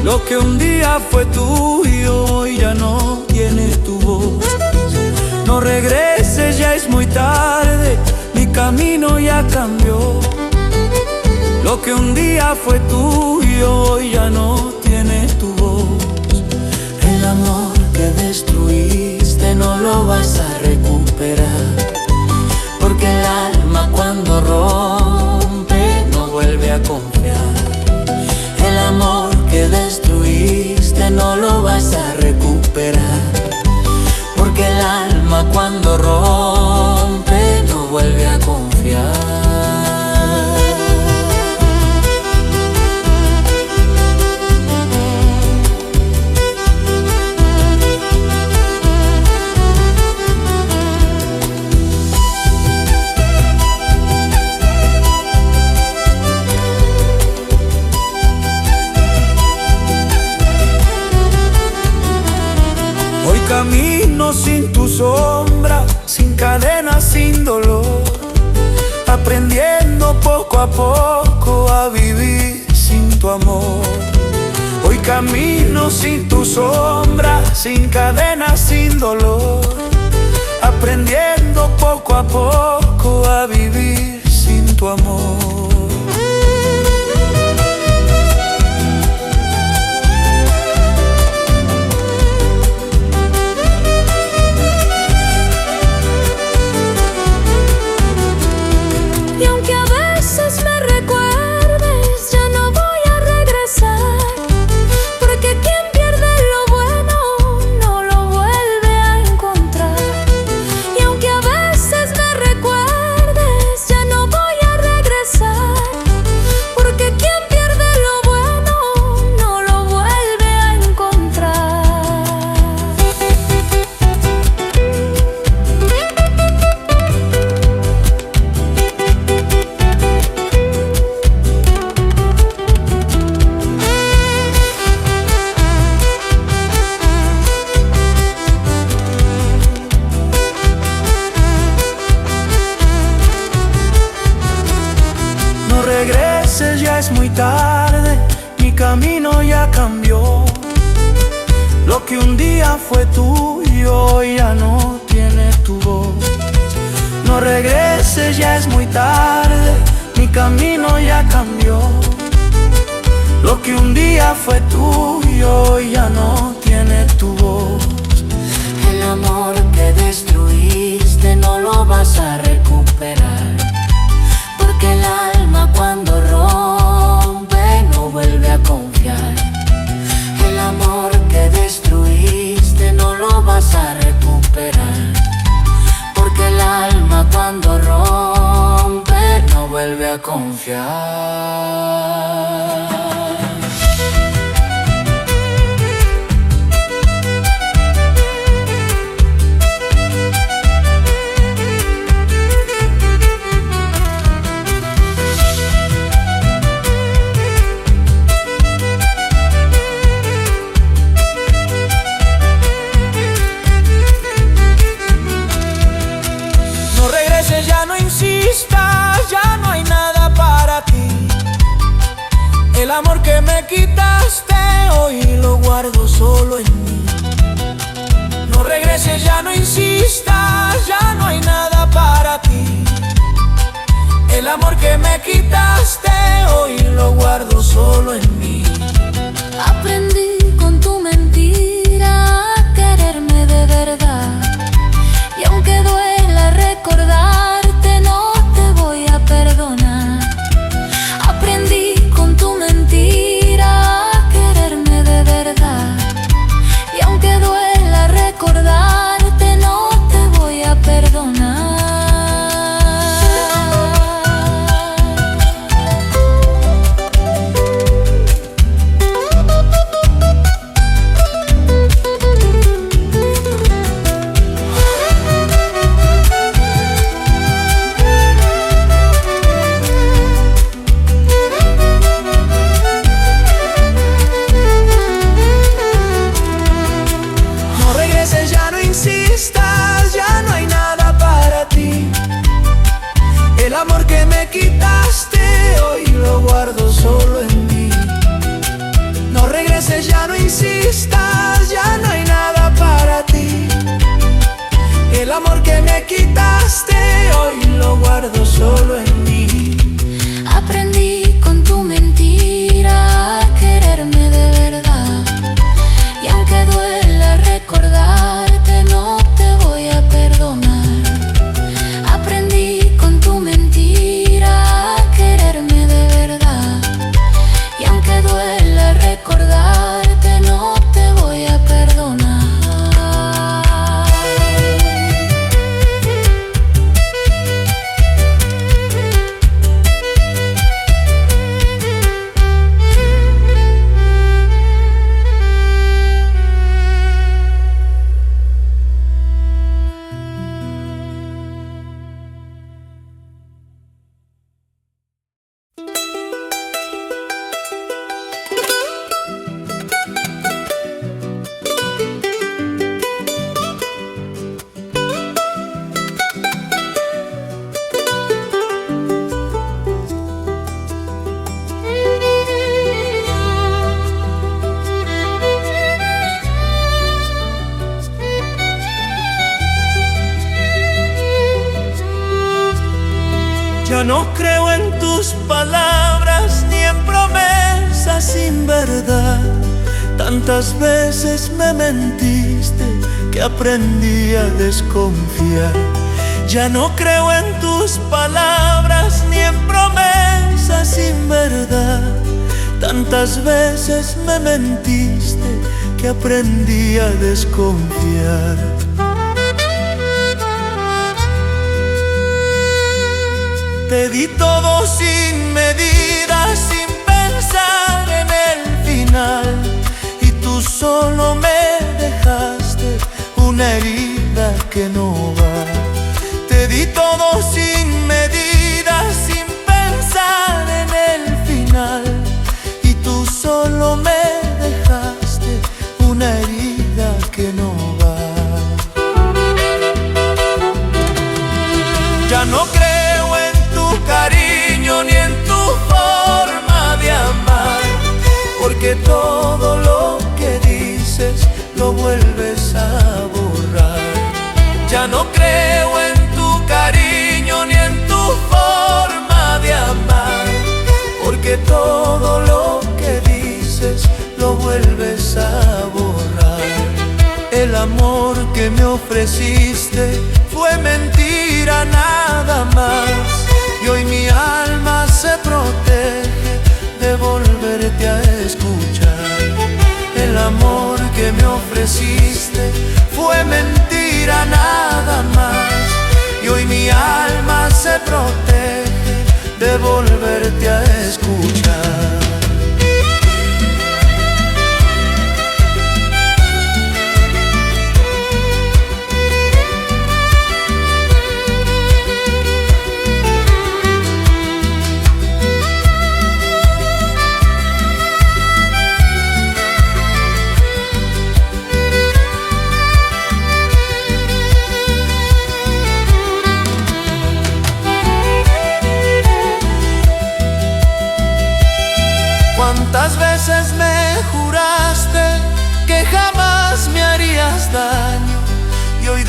Lo que un día fue tuyo hoy ya no tiene tu voz. No regreses, ya es muy tarde, mi camino ya cambió. Lo que un día fue tuyo hoy ya no tiene tu voz. El amor que destruiste no lo vas a recuperar, porque el alma cuando rompe no vuelve a confiar. El amor que destruiste no lo vas a recuperar, porque el alma cuando rompe no vuelve a confiar. Hoy camino sin tu sombra, sin cadenas, sin dolor, aprendiendo poco a poco a vivir sin tu amor. Hoy camino sin tu sombra, sin cadenas, sin dolor, aprendiendo poco a poco a vivir sin tu amor. Y aunque a veces me recuerdes, ya no voy a regresar, porque quien pierde lo bueno no lo vuelve a encontrar. Y aunque a veces me recuerdes, ya no voy a regresar, porque quien pierde lo bueno no lo vuelve a encontrar. No regreses, ya es muy tarde, mi camino ya cambió. Lo que un día fue tuyo hoy ya no tiene tu voz. No regreses, ya es muy tarde, mi camino ya cambió. Lo que un día fue tuyo hoy ya no tiene tu voz. El amor que destruiste no lo vas a recuperar, porque el alma cuando rompe no vuelve a confiar. El amor que destruiste no lo vas a recuperar, porque el alma cuando rompe no vuelve a confiar. insistas, ya no hay nada para ti. El amor que me quitaste hoy lo guardo solo en mí. No regreses, ya no insistas, ya no hay nada para ti. El amor que me quitaste hoy lo guardo solo en mí. Aprendí con tu mentira a quererme de verdad, y aunque duela recordarte no te voy a perdonar. Aprendí con tu mentira a quererme de verdad, y aunque duela recordarte no te voy a perdonar. Ya no hay nada para ti. El amor que me quitaste hoy lo guardo solo en mí. No regreses, ya no insistas, ya no hay nada para ti. El amor que me quitaste hoy lo guardo solo en mí. Aprendí con tu mentira a quererme de verdad, y aunque duela recordarte no te voy a perdonar. Aprendí con tu mentira a quererme de verdad, y aunque duela recordarte no te voy a perdonar. Ya no creo en tus palabras ni en promesas sin verdad. Tantas veces me mentiste que aprendí a desconfiar. Ya no creo en tus palabras ni en promesas sin verdad. Tantas veces me mentiste que aprendí a desconfiar. Te di todo sin medida, sin pensar en el final, y tú solo me dejaste una herida que no va. Te di todo sin medida, sin pensar en el final, y tú solo me dejaste una herida que no va. Ya no creo en tu cariño ni en tu forma de amar, porque todo lo que dices lo vuelves a borrar. Ya no creo en tu cariño ni en tu forma de amar, porque todo lo que dices lo vuelves a borrar. El amor que me ofreciste fue mentira, nada más, y hoy mi alma se protege de volverte a escuchar. El amor que me ofreciste fue mentira, nada más, y hoy mi alma se protege de volverte a escuchar.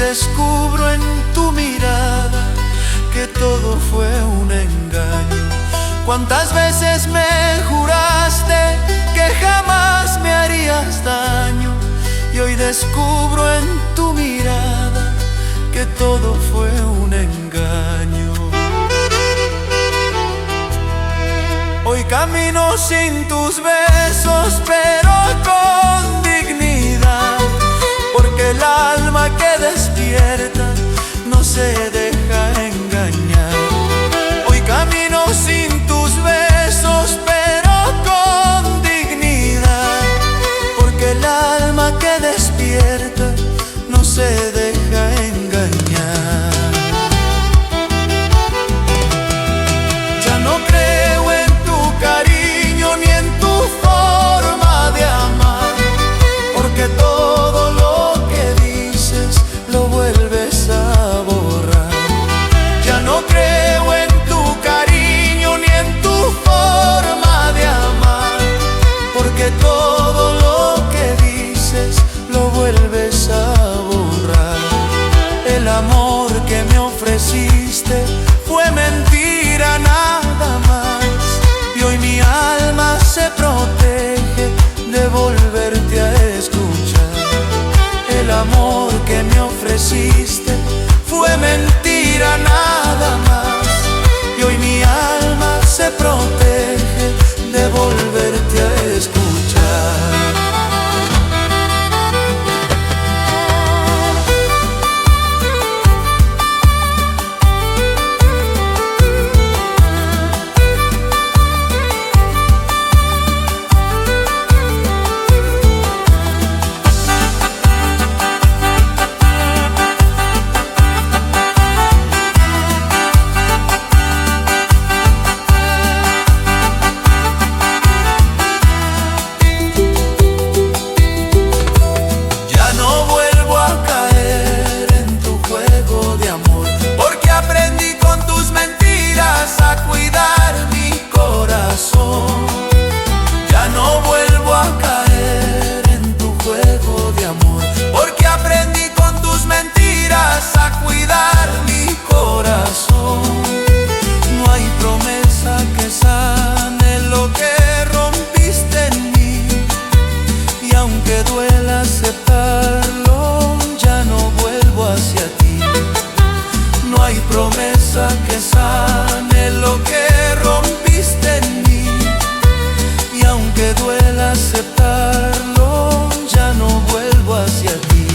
descubro en tu mirada que todo fue un engaño. ¿Cuántas veces me juraste que jamás me harías daño? Y hoy descubro en tu mirada que todo fue un engaño. Hoy camino sin tus besos, pero con dignidad, porque el alma que despierta no se deja engañar. Hoy camino sin tus besos, pero con dignidad, porque el alma que despierta no se deja engañar. Ya no creo en tu cariño ni en tu forma de amar, porque todo lo que dices lo vuelves a borrar. Ya no creo en tu cariño ni en tu forma de amar, porque todo lo que dices lo vuelves a borrar. El amor que me ofreciste fue mentira nada más, y hoy mi alma se protege de volverte a escuchar. El amor que me ofreciste fue mentira nada más, y hoy mi alma se protege de volverte a escuchar. Que sane lo que rompiste en mí, y aunque duela aceptarlo, ya no vuelvo hacia ti.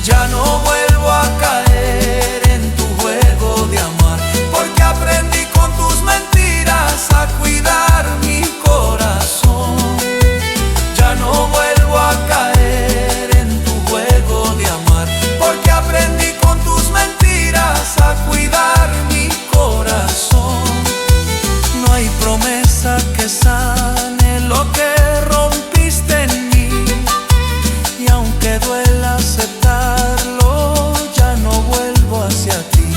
Ya no vuelvo a caer en tu juego de amar, porque aprendí con tus mentiras a cuidar mi corazón. Ya no vuelvo a caer en tu juego de amar, porque aprendí con tus mentiras a cuidar mi corazón. No hay promesa que sane lo que rompiste en mí, y aunque duela aceptarlo, ya no vuelvo hacia ti.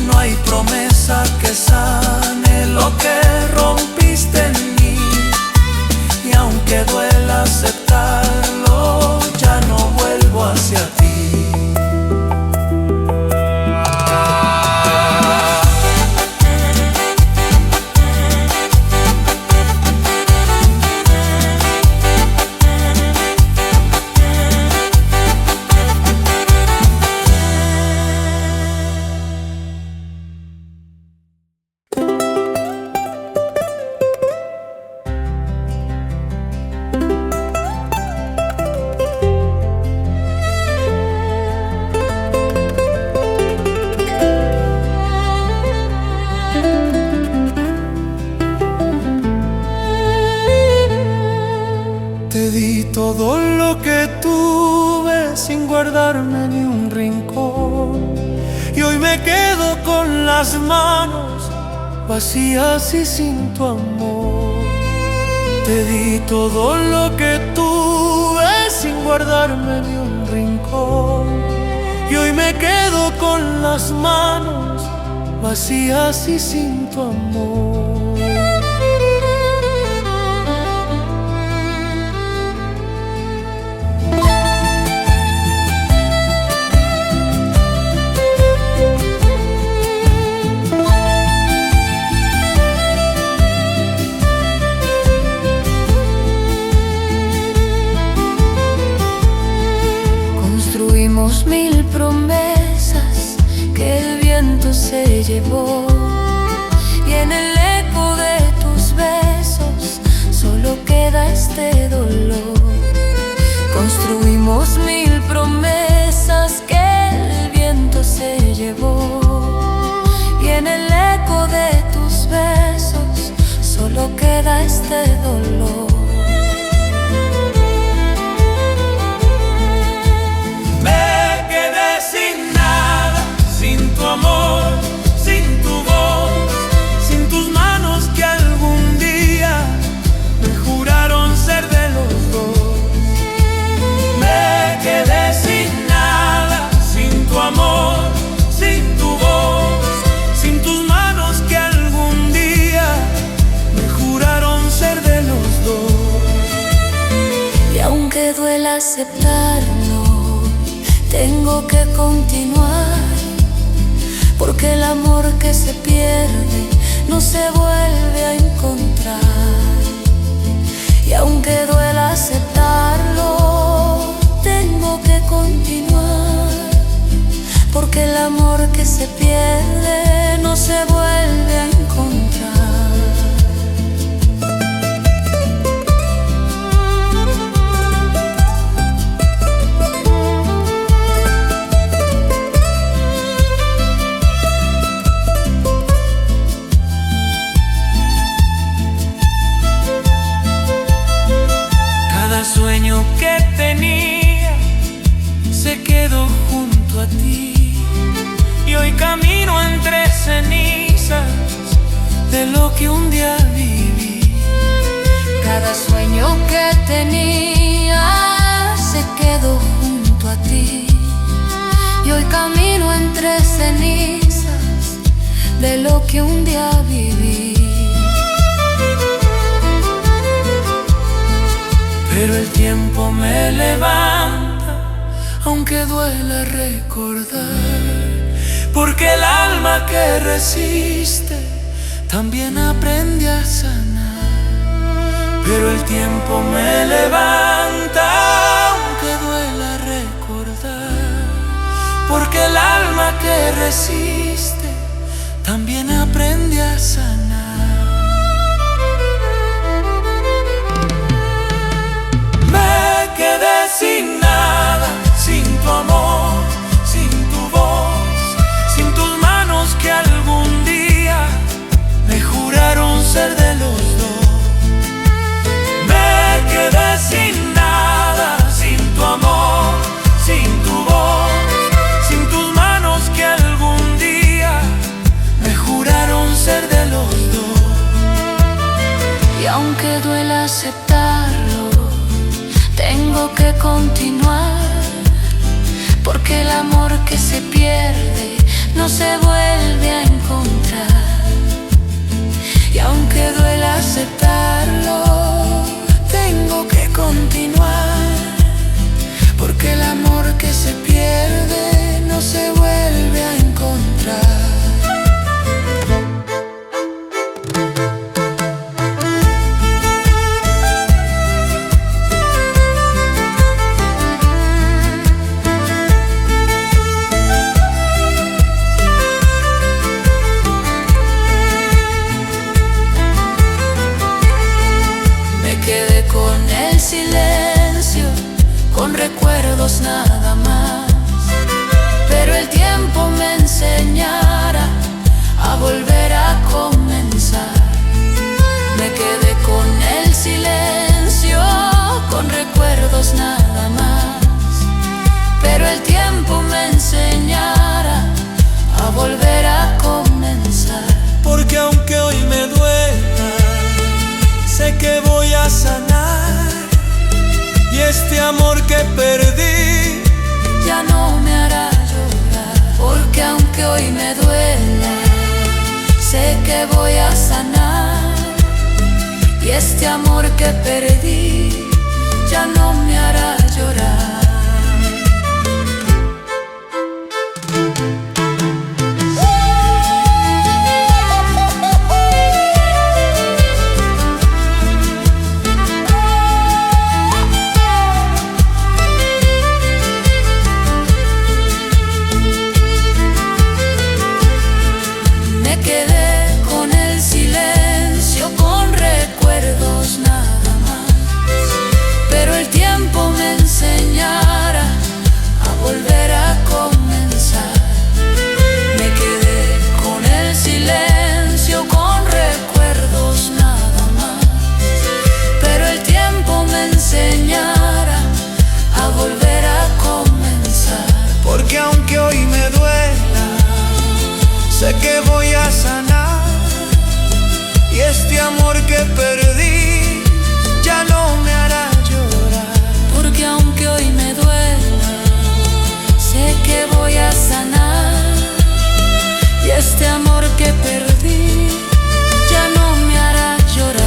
No hay promesa que sane lo que rompiste en mí, y aunque duela aceptarlo, ya no vuelvo hacia ti. Todo lo que tuve sin guardarme ni un rincón, y hoy me quedo con las manos vacías y sin tu amor. Te di todo lo que tuve sin guardarme ni un rincón, y hoy me quedo con las manos vacías y sin tu amor. Construimos mil promesas que el viento se llevó, y en el eco de tus besos solo queda este dolor. Construimos mil promesas que el viento se llevó, y en el eco de tus besos solo queda este dolor. Aunque duela aceptarlo, tengo que continuar, porque el amor que se pierde no se vuelve a encontrar. Y aunque duela aceptarlo, tengo que continuar, porque el amor que se pierde no se vuelve a encontrar. Sueño que tenía se quedó junto a ti, y hoy camino entre cenizas de lo que un día viví. Cada sueño que tenía se quedó junto a ti, y hoy camino entre cenizas de lo que un día viví. Pero el tiempo me levanta, aunque duela recordar, porque el alma que resiste también aprende a sanar. Pero el tiempo me levanta, aunque duela recordar, porque el alma que resiste también aprende a sanar. Sin nada, sin tu amor, sin tu voz, sin tus manos que algún día me juraron ser de los dos. Me quedé sin nada, sin tu amor, sin tu voz, sin tus manos que algún día me juraron ser de los dos. Y aunque duela aceptarlo, tengo que continuar, porque el amor que se pierde no se vuelve a encontrar. Y aunque duela aceptarlo, tengo que continuar, porque el amor que se pierde no se vuelve a encontrar. Silencio, con recuerdos nada más, pero el tiempo me enseñará a volver a comenzar. Me quedé con el silencio, con recuerdos nada más, pero el tiempo me enseñará a volver a comenzar. Porque aunque hoy me duela, sé que voy a sanar, y este amor que perdí ya no me hará llorar. porque aunque hoy me duela, sé que voy a sanar, y este amor que perdí ya no me hará llorar. Porque aunque hoy me duela, sé que voy a sanar, y este amor que perdí ya no me hará llorar. Porque aunque hoy me duela, sé que voy a sanar, y este amor que perdí ya no me hará llorar.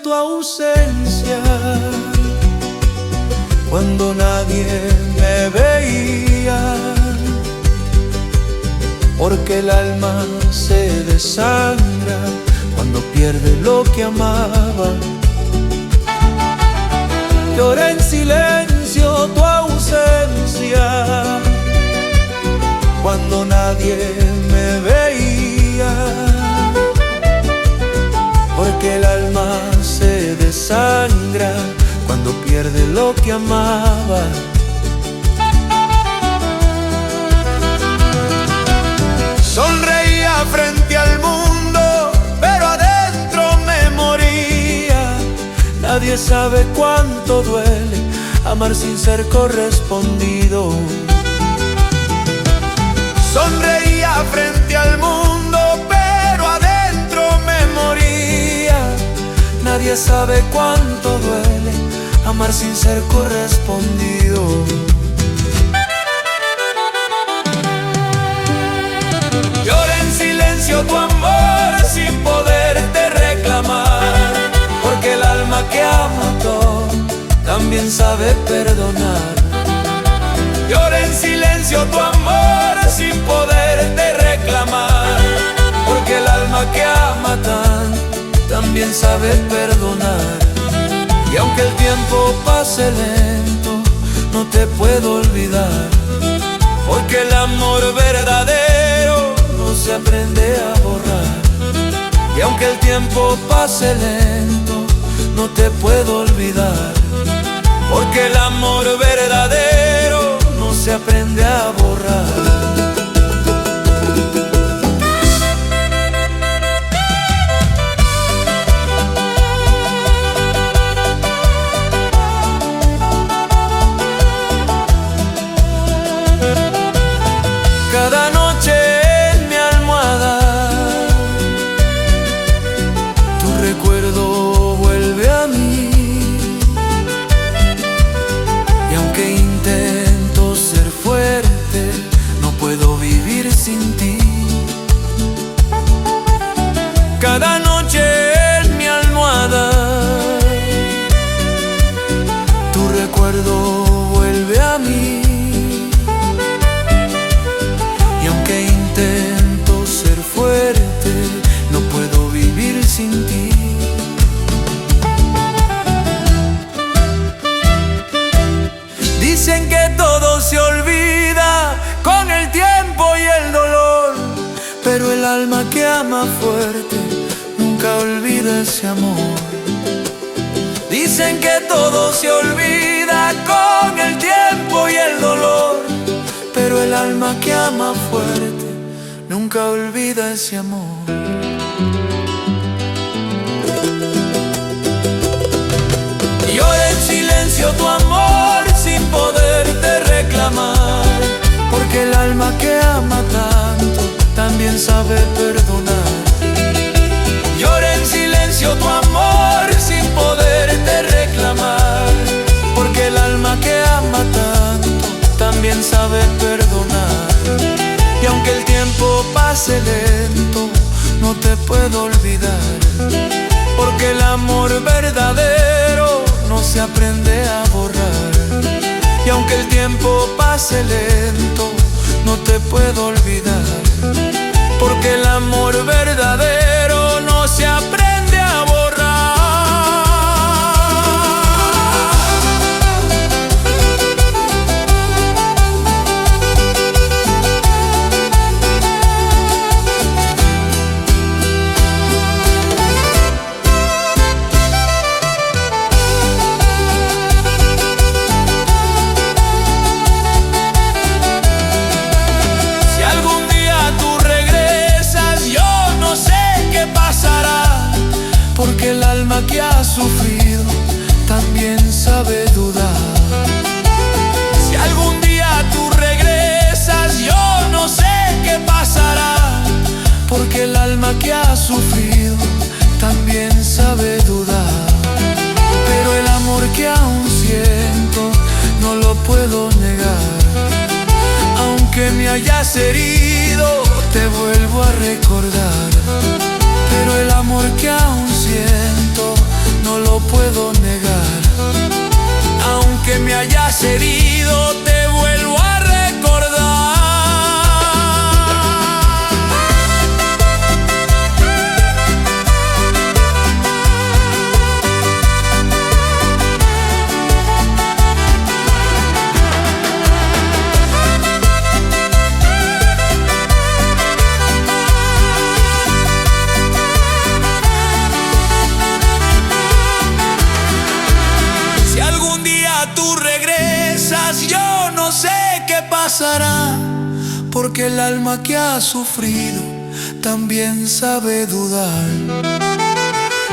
Tu ausencia cuando nadie me veía, porque el alma se desangra cuando pierde lo que amaba. Lloré en silencio tu ausencia cuando nadie me veía, porque el alma se desangra cuando pierde lo que amaba. Sonreía frente al mundo, pero adentro me moría. Nadie sabe cuánto duele amar sin ser correspondido. Sonreía frente al mundo, pero adentro me moría. Nadie sabe cuánto duele amar sin ser correspondido. Lloré en silencio tu amor sin poderte reclamar, porque el alma que mató también sabe perdonar. Lloré en silencio tu amor sin poderte reclamar, porque el alma que ama también sabe perdonar. Y aunque el tiempo pase lento, no te puedo olvidar, porque el amor verdadero no se aprende a borrar. Y aunque el tiempo pase lento, no te puedo olvidar, porque el amor verdadero no se aprende a borrar. Cada noche en mi almohada tu recuerdo vuelve a mí, y aunque intento ser fuerte, no pero el alma que ama fuerte nunca olvida ese amor. Dicen que todo se olvida con el tiempo y el dolor, pero el alma que ama fuerte nunca olvida ese amor. Llora en silencio tu amor sin poderte reclamar, porque el alma que ama tanto también sabe perdonar. Llora en silencio tu amor sin poderte reclamar, porque el alma que ama tanto también sabe perdonar. Y aunque el tiempo pase lento, no te puedo olvidar, porque el amor verdadero no se aprende a borrar. Y aunque el tiempo pase lento, no te puedo olvidar, porque el amor verdadero no se aprende a borrar. Porque el alma que ha sufrido también sabe dudar. Si algún día tú regresas, yo no sé qué pasará, porque el alma que ha sufrido también sabe dudar. Pero el amor que aún siento no lo puedo negar. Aunque me hayas herido, te vuelvo a recordar. Pero el amor que aún siento no lo puedo negar. Aunque me hayas herido, te vuelvo a recordar. Yo no sé qué pasará, porque el alma que ha sufrido también sabe dudar.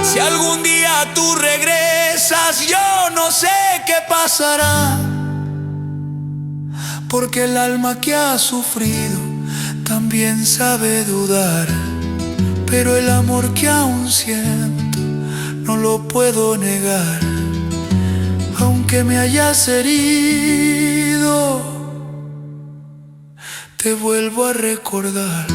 Si algún día tú regresas, yo no sé qué pasará, porque el alma que ha sufrido también sabe dudar. Pero el amor que aún siento no lo puedo negar. Aunque me hayas herido, te vuelvo a recordar.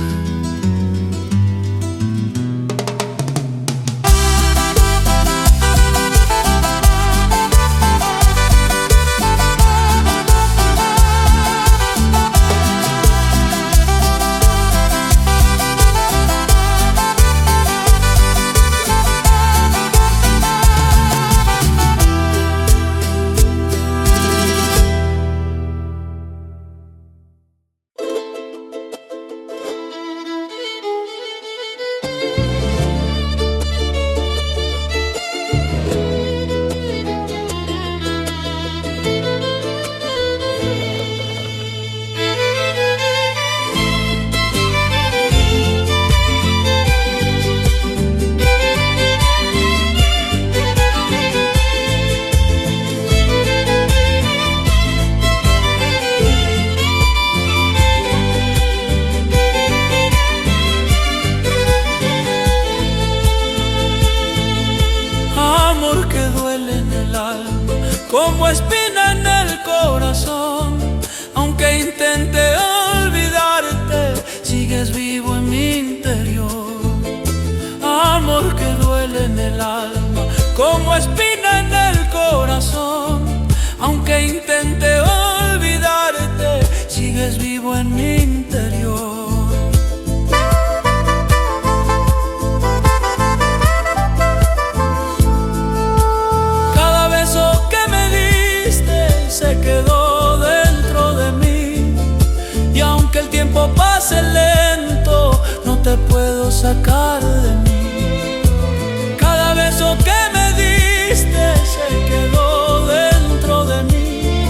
Como espina en el corazón, aunque intente olvidarte, sigues vivo en mi interior. Amor que duele en el alma, como espina en el corazón, aunque intente olvidarte, sigues vivo en mi interior. Se quedó dentro de mí, y aunque el tiempo pase lento, no sacar de mí. Cada beso que me diste se quedó dentro de mí,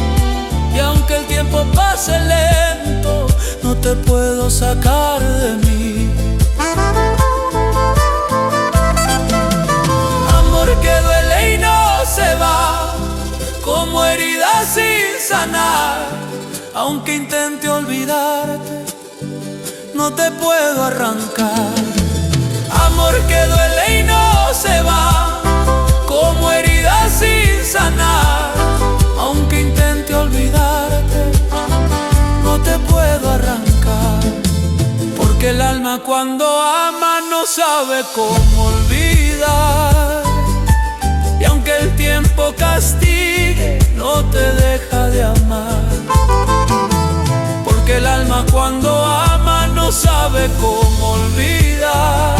y aunque el tiempo pase lento, no te puedo sacar de mí. Amor que duele y no se va, como herida sin sanar. Aunque intente olvidarte, no te puedo arrancar. Amor que duele y no se va, como herida sin sanar. Aunque intente olvidarte, no te puedo arrancar. Porque el alma cuando ama no sabe cómo olvidar, y aunque el tiempo castigue, no te deja de amar. Porque el alma cuando ama no sabe cómo olvidar,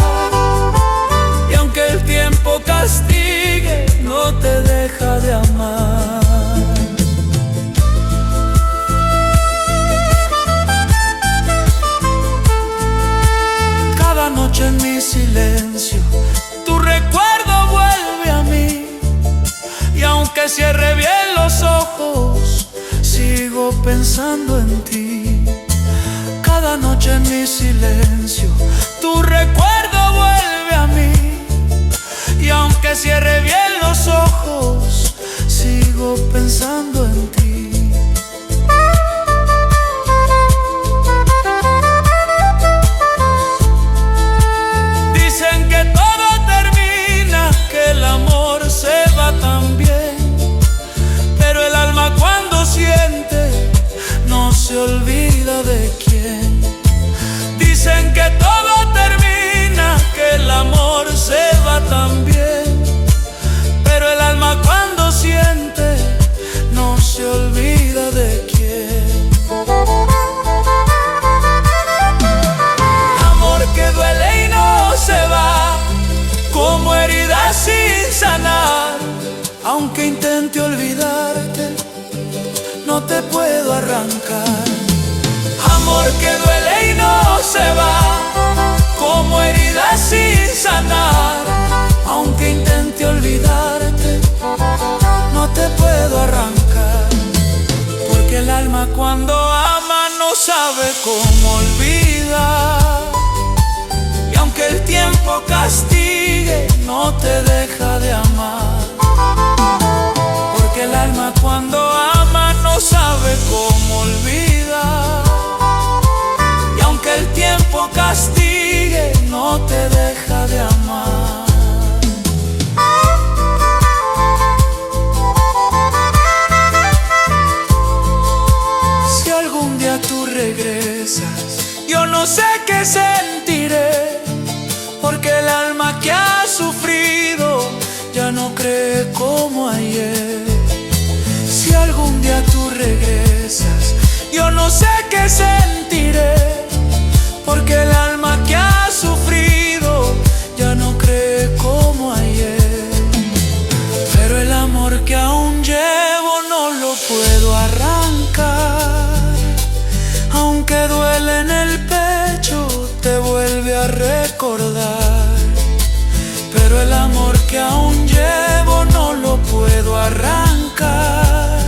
y aunque el tiempo castigue, no te deja de amar. Cada noche en mi silencio, tu recuerdo vuelve a mí, y aunque cierre bien los ojos, sigo pensando en ti. Cada noche en mi silencio, tu recuerdo vuelve a mí, y aunque cierre bien los ojos, sigo pensando en ti. Dicen que todo termina, que el amor se va también, pero el alma cuando siente no se olvida de quién. Dicen que todo termina, que el amor se va también, pero el alma cuando siente no se olvida de quién. Amor que duele y no se va, como herida sin sanar. Aunque intente olvidarte, no te puedo arrancar. Amor que duele y no se va, como herida sin sanar. Aunque intente olvidarte, no te puedo arrancar. Porque el alma cuando ama no sabe cómo olvidar, y aunque el tiempo castigue, no te deja de amar. Porque el alma cuando ama no sabe cómo olvidar, y aunque el tiempo castigue, no te deja de amar. Si algún día tú regresas, yo no sé qué sentiré, porque el alma que ha sufrido ya no cree como ayer. Si algún día tú regresas, yo no sé qué sentiré, porque el alma que ha sufrido ya no cree como ayer. Pero el amor que aún llevo no lo puedo arrancar, aunque duele en el pecho, te vuelve a recordar. Pero el amor que aún llevo no lo puedo arrancar,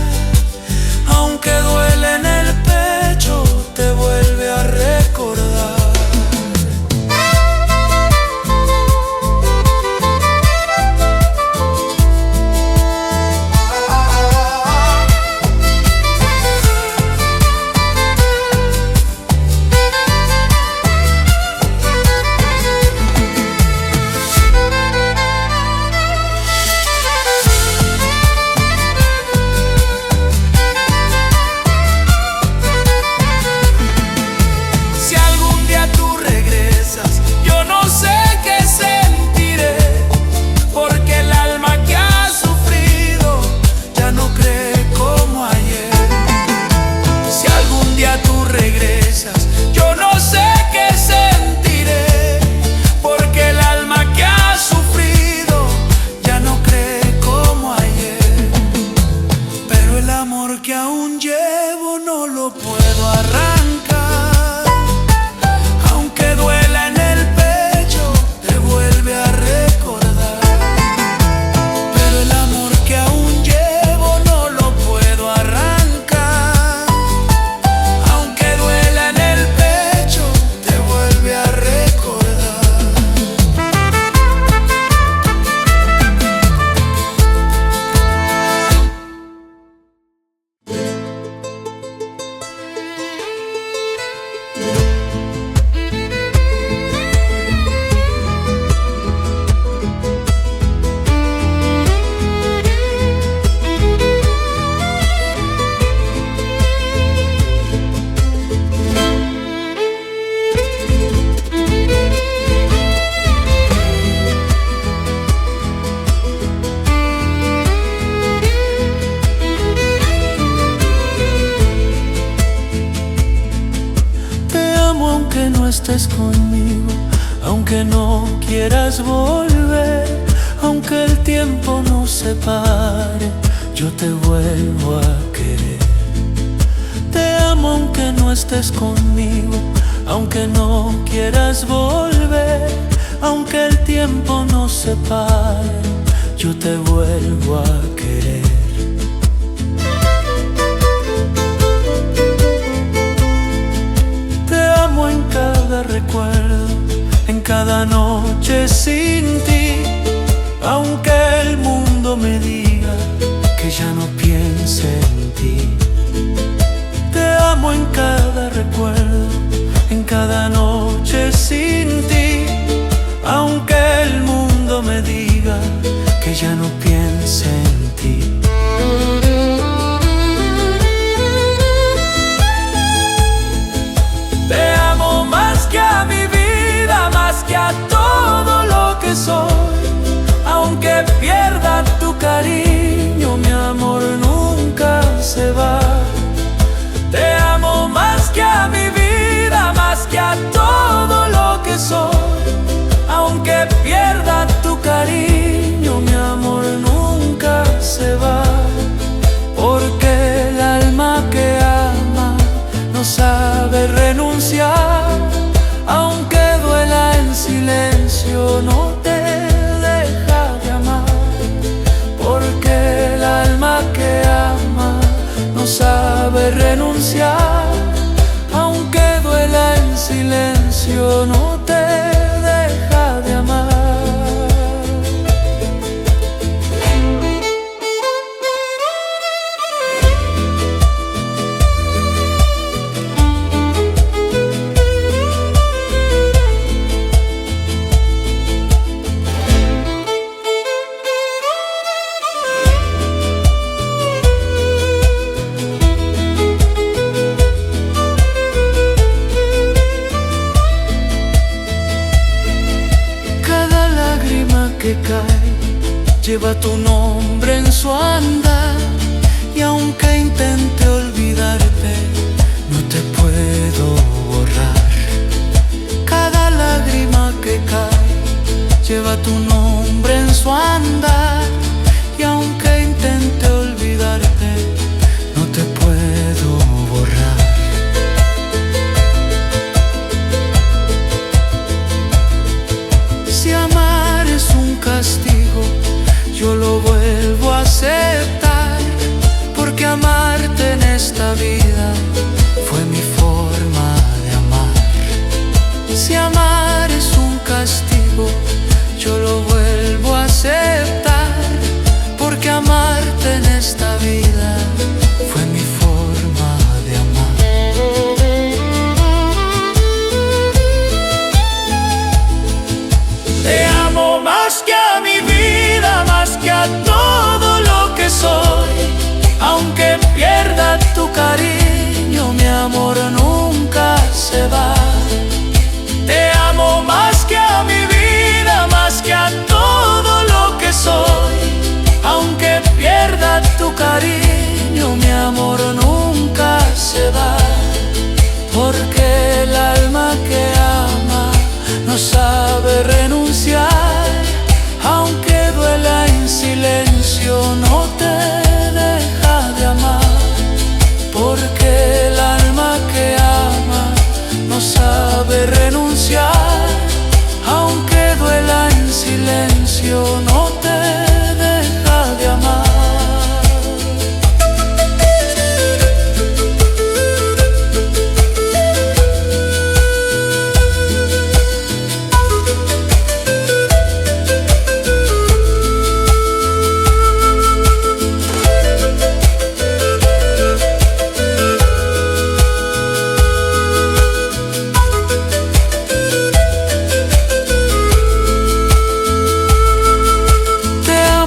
aunque duele en el pecho, te vuelve a recordar. estés conmigo, aunque no quieras volver, aunque el tiempo nos separe, yo te vuelvo a querer. Te amo aunque no estés conmigo, aunque no quieras volver, aunque el tiempo nos separe, yo te vuelvo a querer. Te amo en cada recuerdo, en cada noche sin ti, aunque el mundo me diga que ya no piense en ti. Te amo en cada recuerdo, en cada noche sin ti, aunque el mundo me diga que ya no piense en ti. Te amo más que a mi vida, más que a todo lo que soy, aunque pierda tu cariño, mi amor nunca se va. Te amo más que a mi vida, más que a todo lo que soy, aunque pierda tu cariño, mi amor nunca se va. Porque el alma que ama no sabe renunciar, aunque duela en silencio, no te deja de amar. Porque el alma que ama no sabe renunciar, aunque duela en silencio, no te deja de amar. Que cae lleva tu nombre en su andar, y aunque intente olvidarte, no te puedo borrar. Cada lágrima que cae lleva tu nombre en su andar, y aunque intente olvidarte, no te puedo borrar. Si amar es un castigo, yo lo vuelvo a aceptar, porque amarte en esta vida fue mi forma de amar. Si amar es un castigo, yo lo vuelvo a aceptar, porque amarte en esta vida fue mi forma de amar. Te amo más que a mi vida, más que a todo lo que soy, aunque pierda tu cariño, mi amor nunca se va. Te amo más que a mi vida, más que a todo lo que soy, aunque pierda tu cariño, mi amor nunca se va. Porque el alma que ama no sabe renunciar, aunque duela en silencio, no te deja de amar. Porque el alma que ama no sabe renunciar, aunque duela en silencio, no te deja de amar.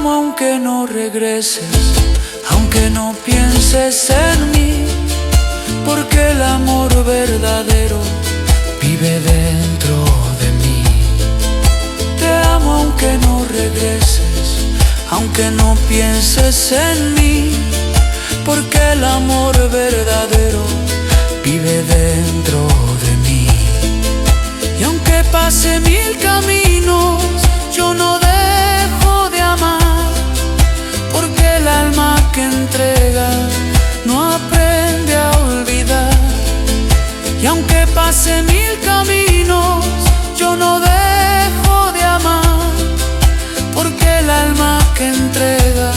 Aunque no regreses, aunque no pienses en mí, porque el amor verdadero vive dentro de mí. Te amo aunque no regreses, aunque no pienses en mí, porque el amor verdadero vive dentro de mí. pase mil caminos, yo no dejo de amar, porque el alma que entrega no aprende a olvidar. Y aunque pase mil caminos, yo no dejo de amar, porque el alma que entrega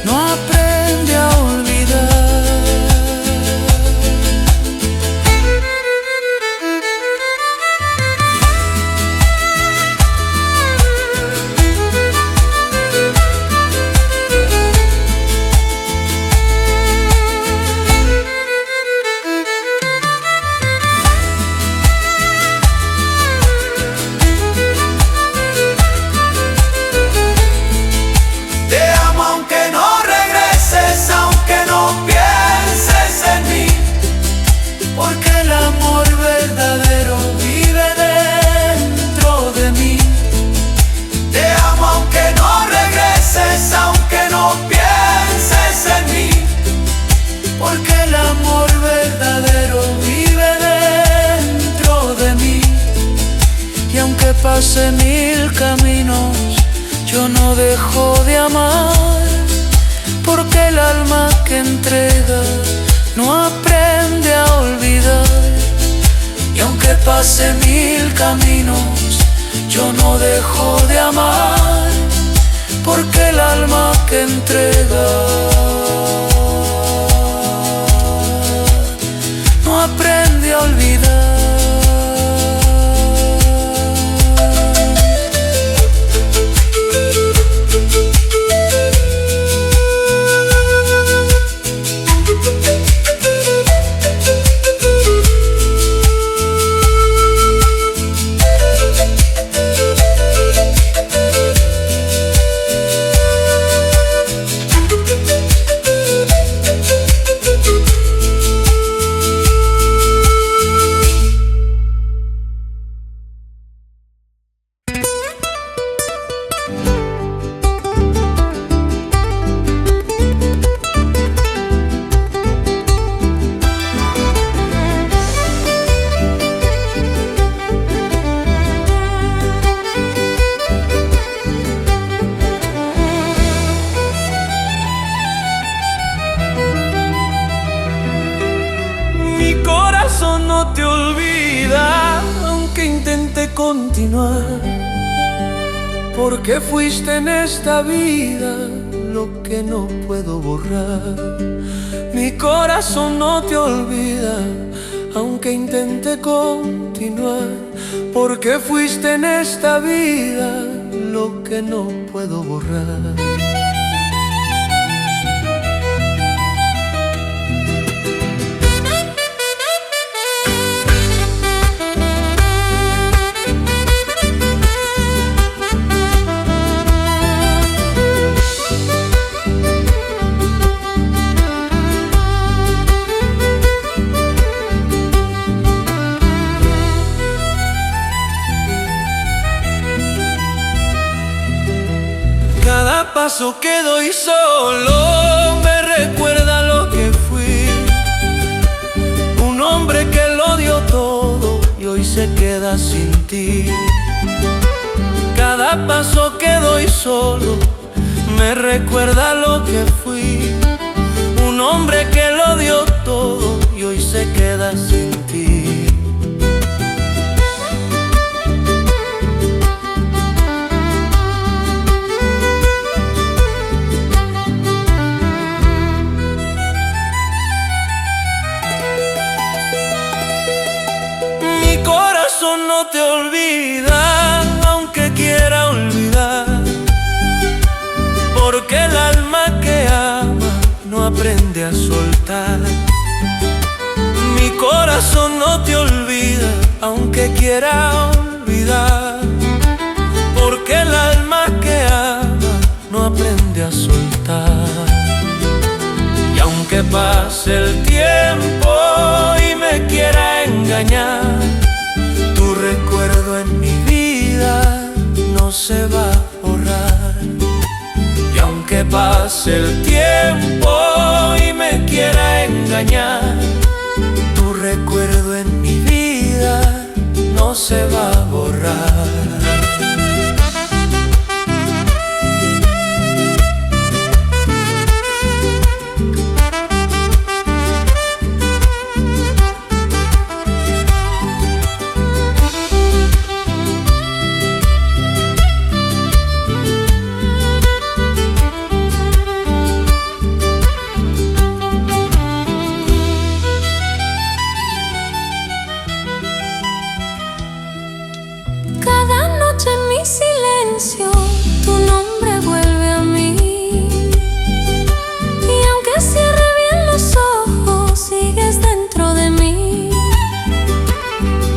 no aprende a olvidar. Pase mil caminos, yo no dejo de amar, porque el alma que entrega no aprende a olvidar. Y aunque pase mil caminos, yo no dejo de amar, porque el alma que entrega no aprende a olvidar. No te olvida, aunque intente continuar, porque fuiste en esta vida lo que no puedo borrar. Mi corazón no te olvida, aunque intente continuar, porque fuiste en esta vida lo que no puedo borrar. Cada paso que doy solo me recuerda lo que fui, un hombre que lo dio todo y hoy se queda sin ti. Cada paso que doy solo me recuerda lo que fui, un hombre que lo dio todo y hoy se queda sin ti. No te olvida, aunque quiera olvidar, porque el alma que ama no aprende a soltar. Mi corazón no te olvida, aunque quiera olvidar, porque el alma que ama no aprende a soltar. Y aunque pase el tiempo y me quiera engañar, tu recuerdo en mi vida no se va a borrar. Y aunque pase el tiempo y me quiera engañar, tu recuerdo en mi vida no se va a borrar. Silencio, tu nombre vuelve a mí. Y aunque cierre bien los ojos, sigues dentro de mí.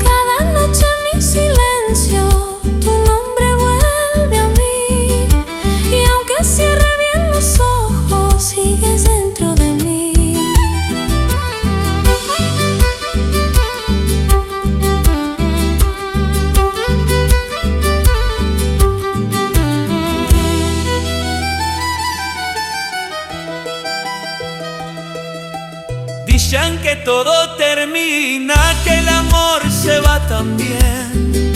Cada noche en mi silencio, tu nombre vuelve a mí. Y aunque cierre bien los ojos, sigues dentro de mí. Dicen que todo termina, que el amor se va también,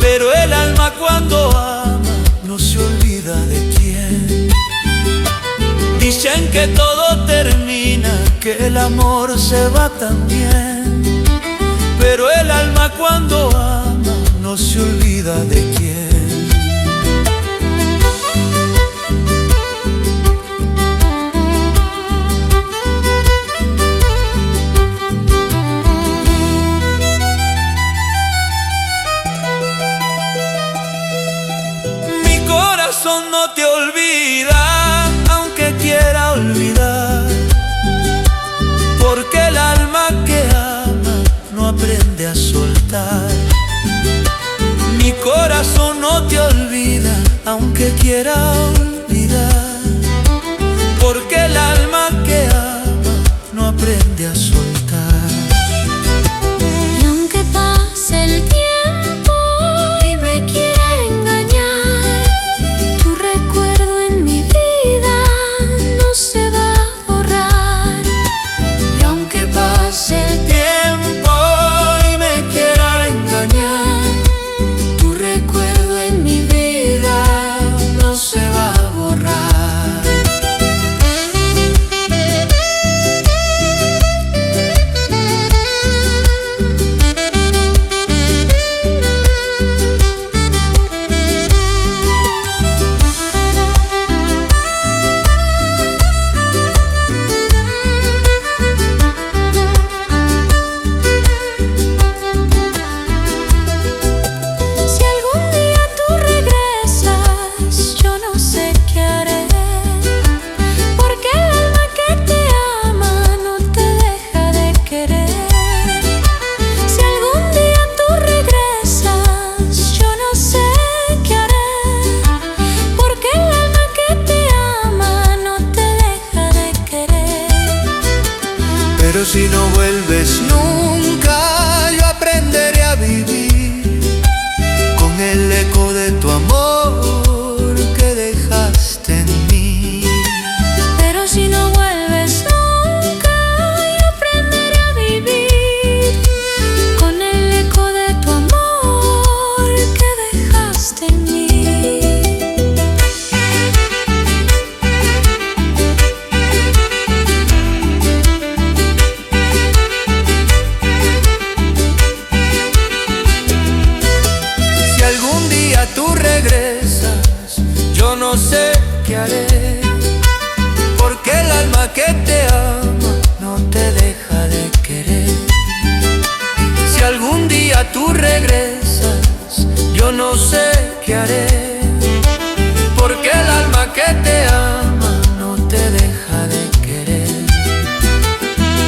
pero el alma cuando ama no se olvida de quién. Dicen que todo termina, Que el amor se va también, pero el alma cuando ama no se olvida de quién. no te olvida, aunque quiera olvidar, porque el alma que ama no aprende a soltar. mi corazón no te olvida, Aunque quiera olvidar, porque el alma que ama no aprende a soltar. Y aunque pase el tiempo y me quiera engañar, tu recuerdo en mi vida no se va a borrar. Y aunque pase el tiempo y me quiera engañar, tu recuerdo en mi vida no se va a borrar. Si algún día tú regresas, yo no sé qué haré, porque el alma que te ama no te deja de querer. Si algún día tú regresas, yo no sé qué haré, porque el alma que te ama no te deja de querer. Pero si no vuelves nunca, yo aprenderé a vivir con el eco de tu amor que dejaste en mí. Pero si no vuelves nunca, yo aprenderé a vivir con el eco de tu amor que dejaste en mí. Si algún día tú regresas, yo no sé qué haré, porque el alma que te ama no te deja de querer. Si algún día tú regresas, yo no sé qué haré, porque el alma que te ama no te deja de querer.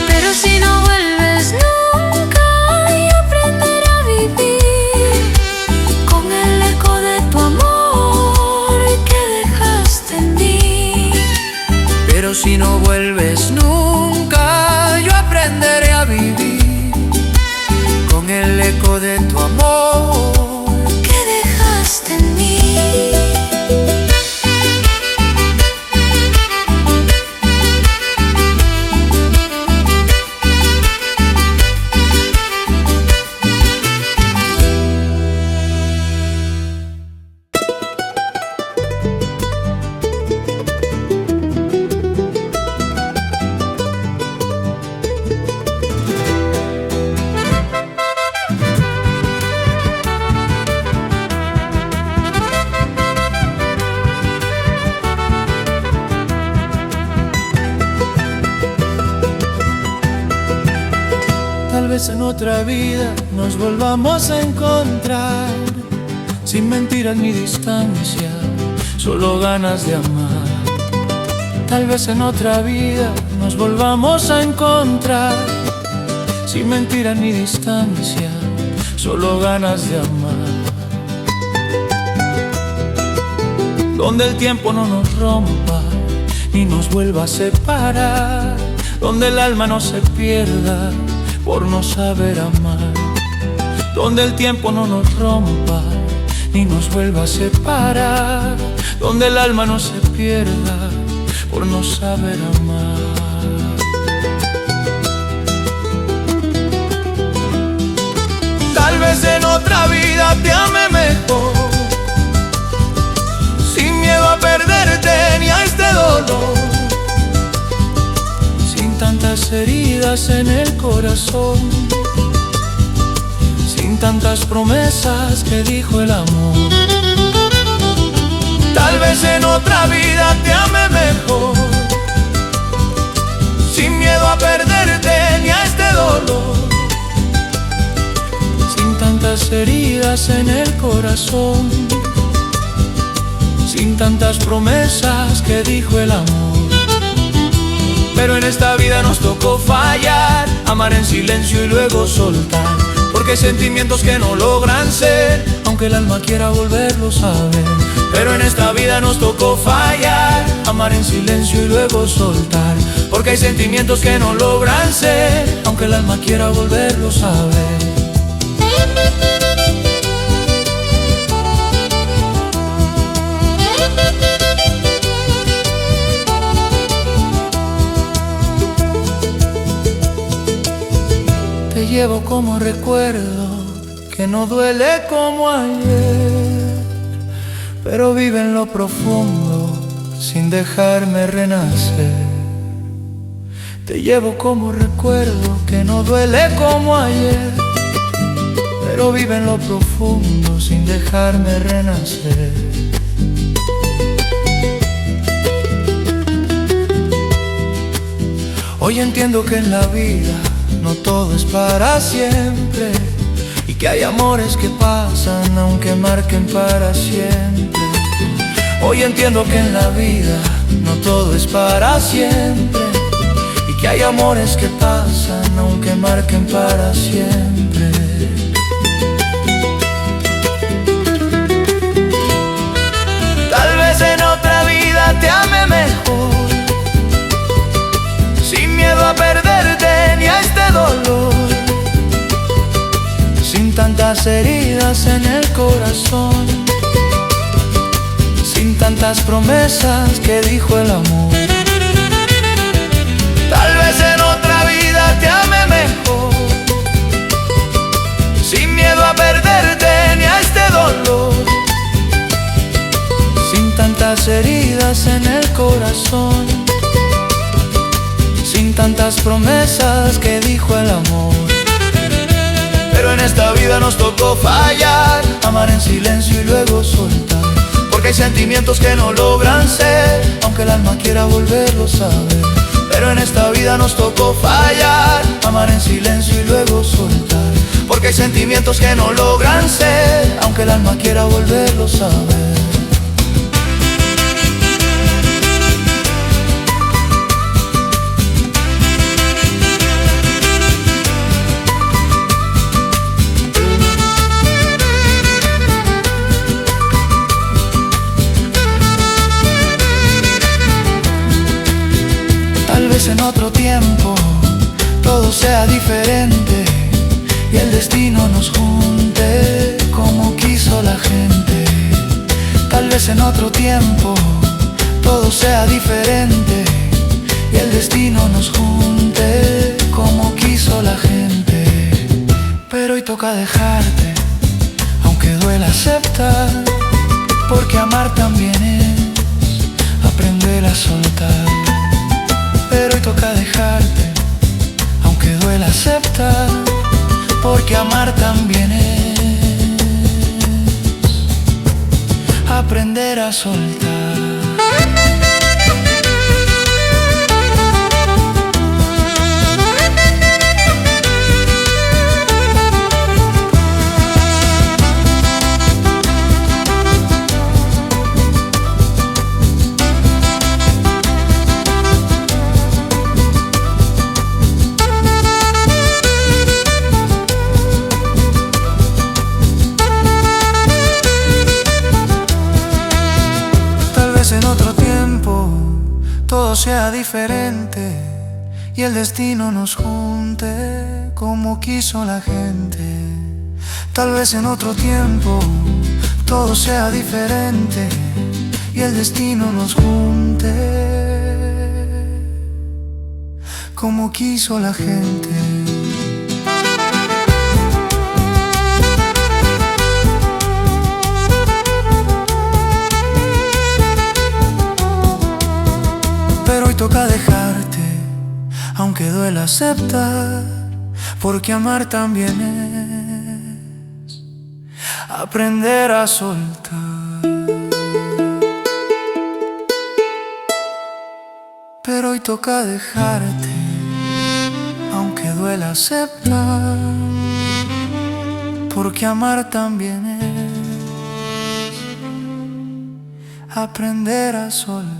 Pero si no vuelves nunca, yo aprenderé a vivir con el eco de tu amor que dejaste en mí. Pero si no vuelves nunca, yo aprenderé a vivir con el eco de tu amor. Que dejaste en mí. vez en otra vida nos volvamos a encontrar, sin mentiras ni distancia, solo ganas de amar. Tal vez en otra vida nos volvamos a encontrar, sin mentiras ni distancia, solo ganas de amar. Donde el tiempo no nos rompa ni nos vuelva a separar, donde el alma no se pierda por no saber amar. Donde el tiempo no nos rompa ni nos vuelva a separar, donde el alma no se pierda por no saber amar. Tal vez en otra vida te ame mejor, sin miedo a perderte ni a este dolor, sin tantas heridas en el corazón, sin tantas promesas que dijo el amor. Tal vez en otra vida te ame mejor, sin miedo a perderte ni a este dolor, sin tantas heridas en el corazón, sin tantas promesas que dijo el amor. Pero en esta vida nos tocó fallar, amar en silencio y luego soltar, porque hay sentimientos que no logran ser, aunque el alma quiera volverlos a ver. Pero en esta vida nos tocó fallar, amar en silencio y luego soltar, porque hay sentimientos que no logran ser, aunque el alma quiera volverlos a ver. Te llevo como recuerdo que no duele como ayer, pero vive en lo profundo sin dejarme renacer. Te llevo como recuerdo que no duele como ayer, pero vive en lo profundo sin dejarme renacer. Hoy entiendo que en la vida no todo es para siempre, y que hay amores que pasan aunque marquen para siempre. Hoy entiendo que en la vida no todo es para siempre, y que hay amores que pasan aunque marquen para siempre. Tal vez en otra vida te ame mejor, sin miedo a perderte ni a este dolor, sin tantas heridas en el corazón, sin tantas promesas que dijo el amor. Tal vez en otra vida te ame mejor, sin miedo a perderte ni a este dolor, sin tantas heridas en el corazón, sin tantas promesas que dijo el amor. Pero en esta vida nos tocó fallar, amar en silencio y luego soltar, porque hay sentimientos que no logran ser, aunque el alma quiera volverlos a ver. Pero en esta vida nos tocó fallar, amar en silencio y luego soltar, porque hay sentimientos que no logran ser, aunque el alma quiera volverlos a ver. En otro tiempo todo sea diferente y el destino nos junte como quiso la gente. Tal vez en otro tiempo todo sea diferente y el destino nos junte como quiso la gente. Pero hoy toca dejarte, aunque duela aceptar, porque amar también es aprender a soltar. Pero hoy toca dejarte, aunque duela aceptar, porque amar también es aprender a soltar. todo sea diferente y el destino nos junte como quiso la gente. Tal vez en otro tiempo todo sea diferente y el destino nos junte como quiso la gente. Pero hoy toca dejarte, aunque duela aceptar, porque amar también es aprender a soltar. Pero hoy toca dejarte, aunque duela aceptar, porque amar también es aprender a soltar.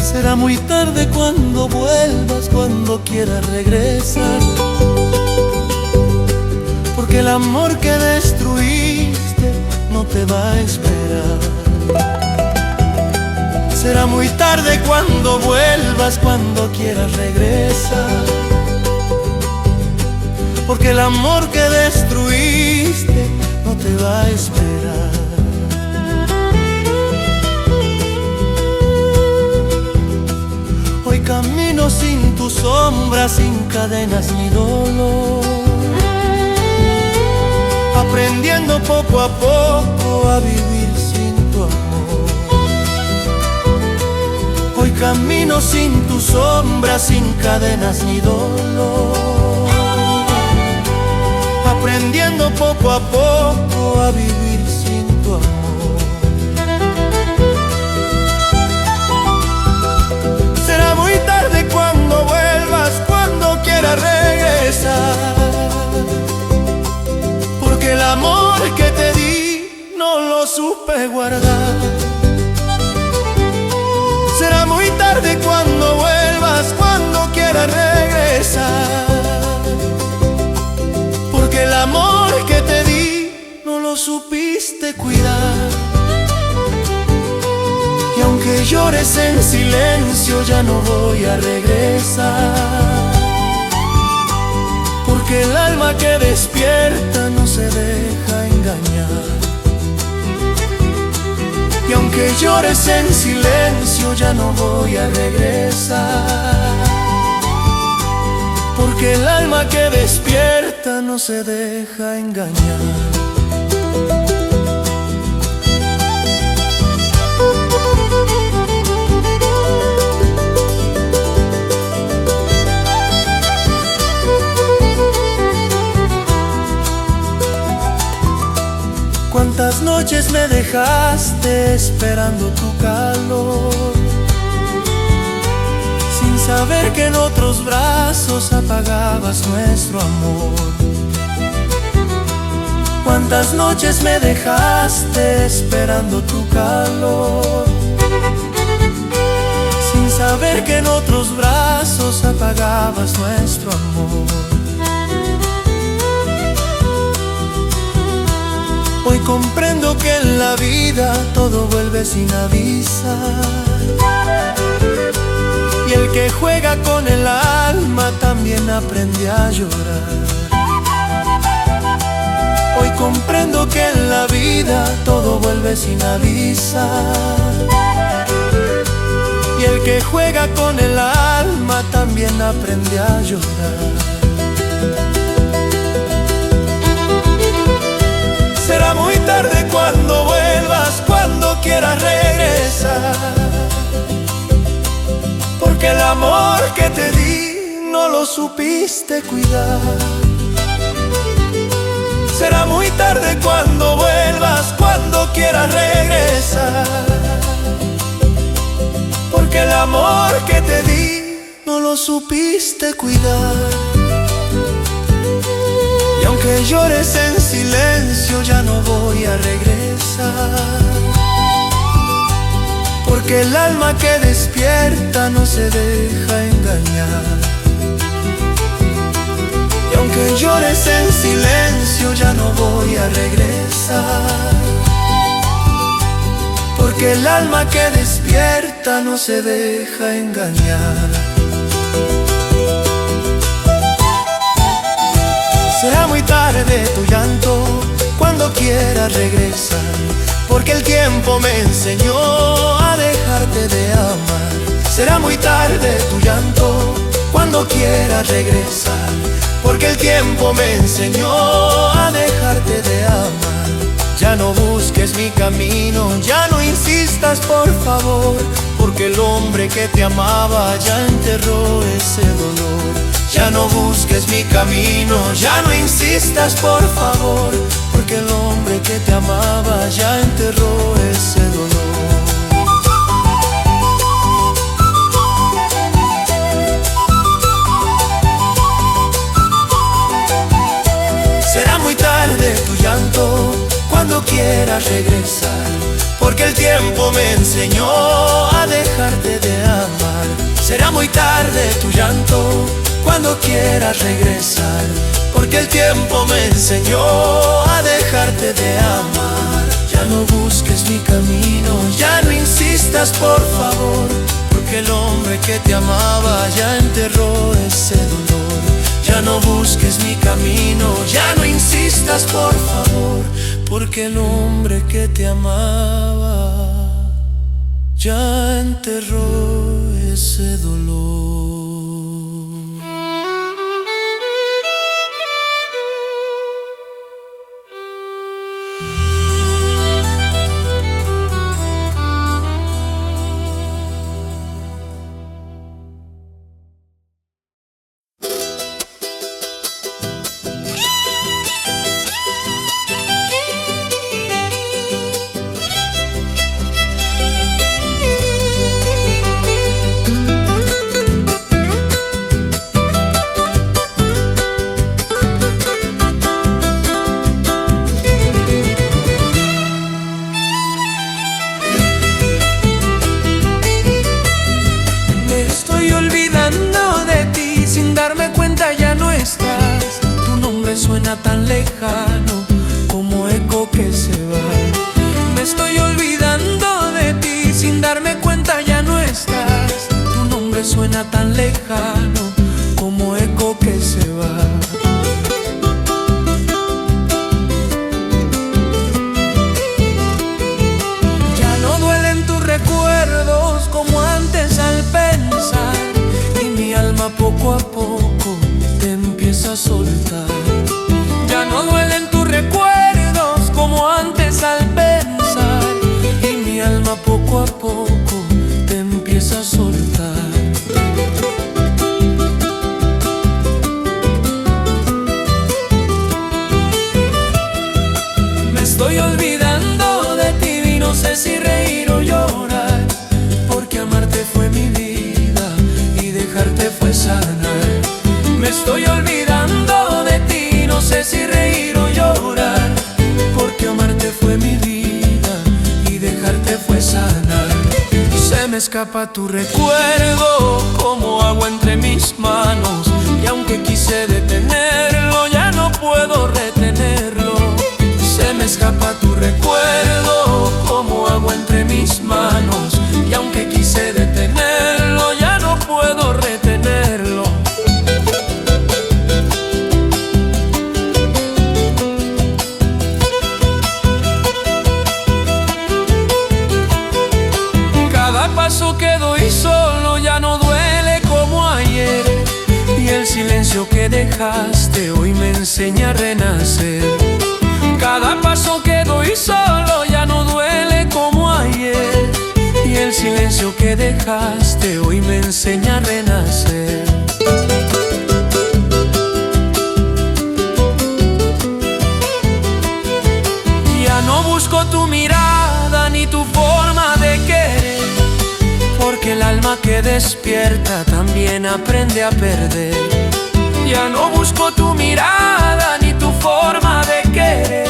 Será muy tarde cuando vuelvas, cuando quieras regresar, porque el amor que destruiste no te va a esperar. Será muy tarde cuando vuelvas, cuando quieras regresar, porque el amor que destruiste no te va a esperar. Hoy camino sin tu sombra, sin cadenas ni dolor, aprendiendo poco a poco a vivir sin tu amor. Hoy camino sin tu sombra, sin cadenas ni dolor, aprendiendo poco a poco a vivir sin tu amor. Será muy tarde cuando vuelvas, cuando quieras regresar, porque el amor que te di no lo supe guardar. Será muy tarde cuando vuelvas, cuando quieras regresar, porque el amor que te di no lo supiste cuidar. Y aunque llores en silencio, ya no voy a regresar, porque el alma que despierta no se deja engañar. Y aunque llores en silencio, ya no voy a regresar, porque el alma que despierta no se deja engañar. Cuántas noches me dejaste esperando tu calor, sin saber que en otros brazos apagabas nuestro amor. Cuántas noches me dejaste esperando tu calor, sin saber que en otros brazos apagabas nuestro amor. Hoy comprendo que en la vida todo vuelve sin avisar, y el que juega con el alma también aprende a llorar. Hoy comprendo que en la vida todo vuelve sin avisar, y el que juega con el alma también aprende a llorar. Será muy tarde cuando vuelvas, cuando quieras regresar, porque el amor que te di no lo supiste cuidar. Será muy tarde cuando vuelvas, cuando quieras regresar, porque el amor que te di no lo supiste cuidar. Y aunque llores en silencio, ya no voy a regresar, porque el alma que despierta no se deja engañar. Y aunque llores en silencio, ya no voy a regresar, porque el alma que despierta no se deja engañar. Será muy tarde tu llanto cuando quieras regresar, porque el tiempo me enseñó a dejarte de amar. Será muy tarde tu llanto cuando quieras regresar, porque el tiempo me enseñó a dejarte de amar. Ya no busques mi camino, ya no insistas por favor, porque el hombre que te amaba ya enterró ese dolor. Ya no busques mi camino, ya no insistas por favor, porque el hombre que te amaba ya enterró ese dolor. Será muy tarde tu llanto cuando quieras regresar, porque el tiempo me enseñó a dejarte de amar. Será muy tarde tu llanto cuando quieras regresar, porque el tiempo me enseñó a dejarte de amar. Ya no busques mi camino, ya no insistas por favor, porque el hombre que te amaba ya enterró ese dolor. Ya no busques mi camino, ya no insistas por favor, porque el hombre que te amaba ya enterró ese dolor. Suena tan lejano como eco que se va. Me estoy olvidando de ti, sin darme cuenta ya no estás. Tu nombre suena tan lejano como eco que se va. Ya no duelen tus recuerdos como antes al pensar, y mi alma poco a poco te empieza a soltar. Ya no duelen tus recuerdos como antes al pensar, y mi alma poco a poco te empieza a soltar. Me estoy olvidando de ti y no sé si reír o llorar, porque amarte fue mi vida y dejarte fue sanar. Me estoy olvidando de ti, no sé si reír o llorar, porque amarte fue mi vida y dejarte fue sanar. Se me escapa tu recuerdo como agua entre mis manos, y aunque quise detenerlo, ya no puedo retenerlo. Se me escapa tu recuerdo como agua entre mis manos, y aunque quise detenerlo, ya no puedo retenerlo. Paso que doy solo ya no duele como ayer, y el silencio que dejaste hoy me enseña a renacer. Cada paso que doy solo ya no duele como ayer, y el silencio que dejaste hoy me enseña a renacer. que despierta también aprende a perder. Ya no busco tu mirada ni tu forma de querer,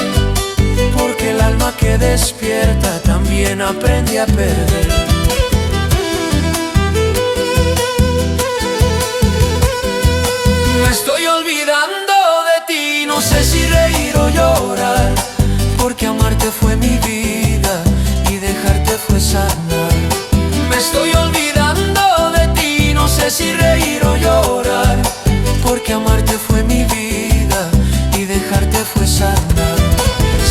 porque el alma que despierta también aprende a perder. Me estoy olvidando de ti, no sé si reír o llorar, porque amarte fue mi vida y dejarte fue sanar. Me estoy olvidando de ti, no sé si reír o llorar, porque amarte fue mi vida y dejarte fue sanar.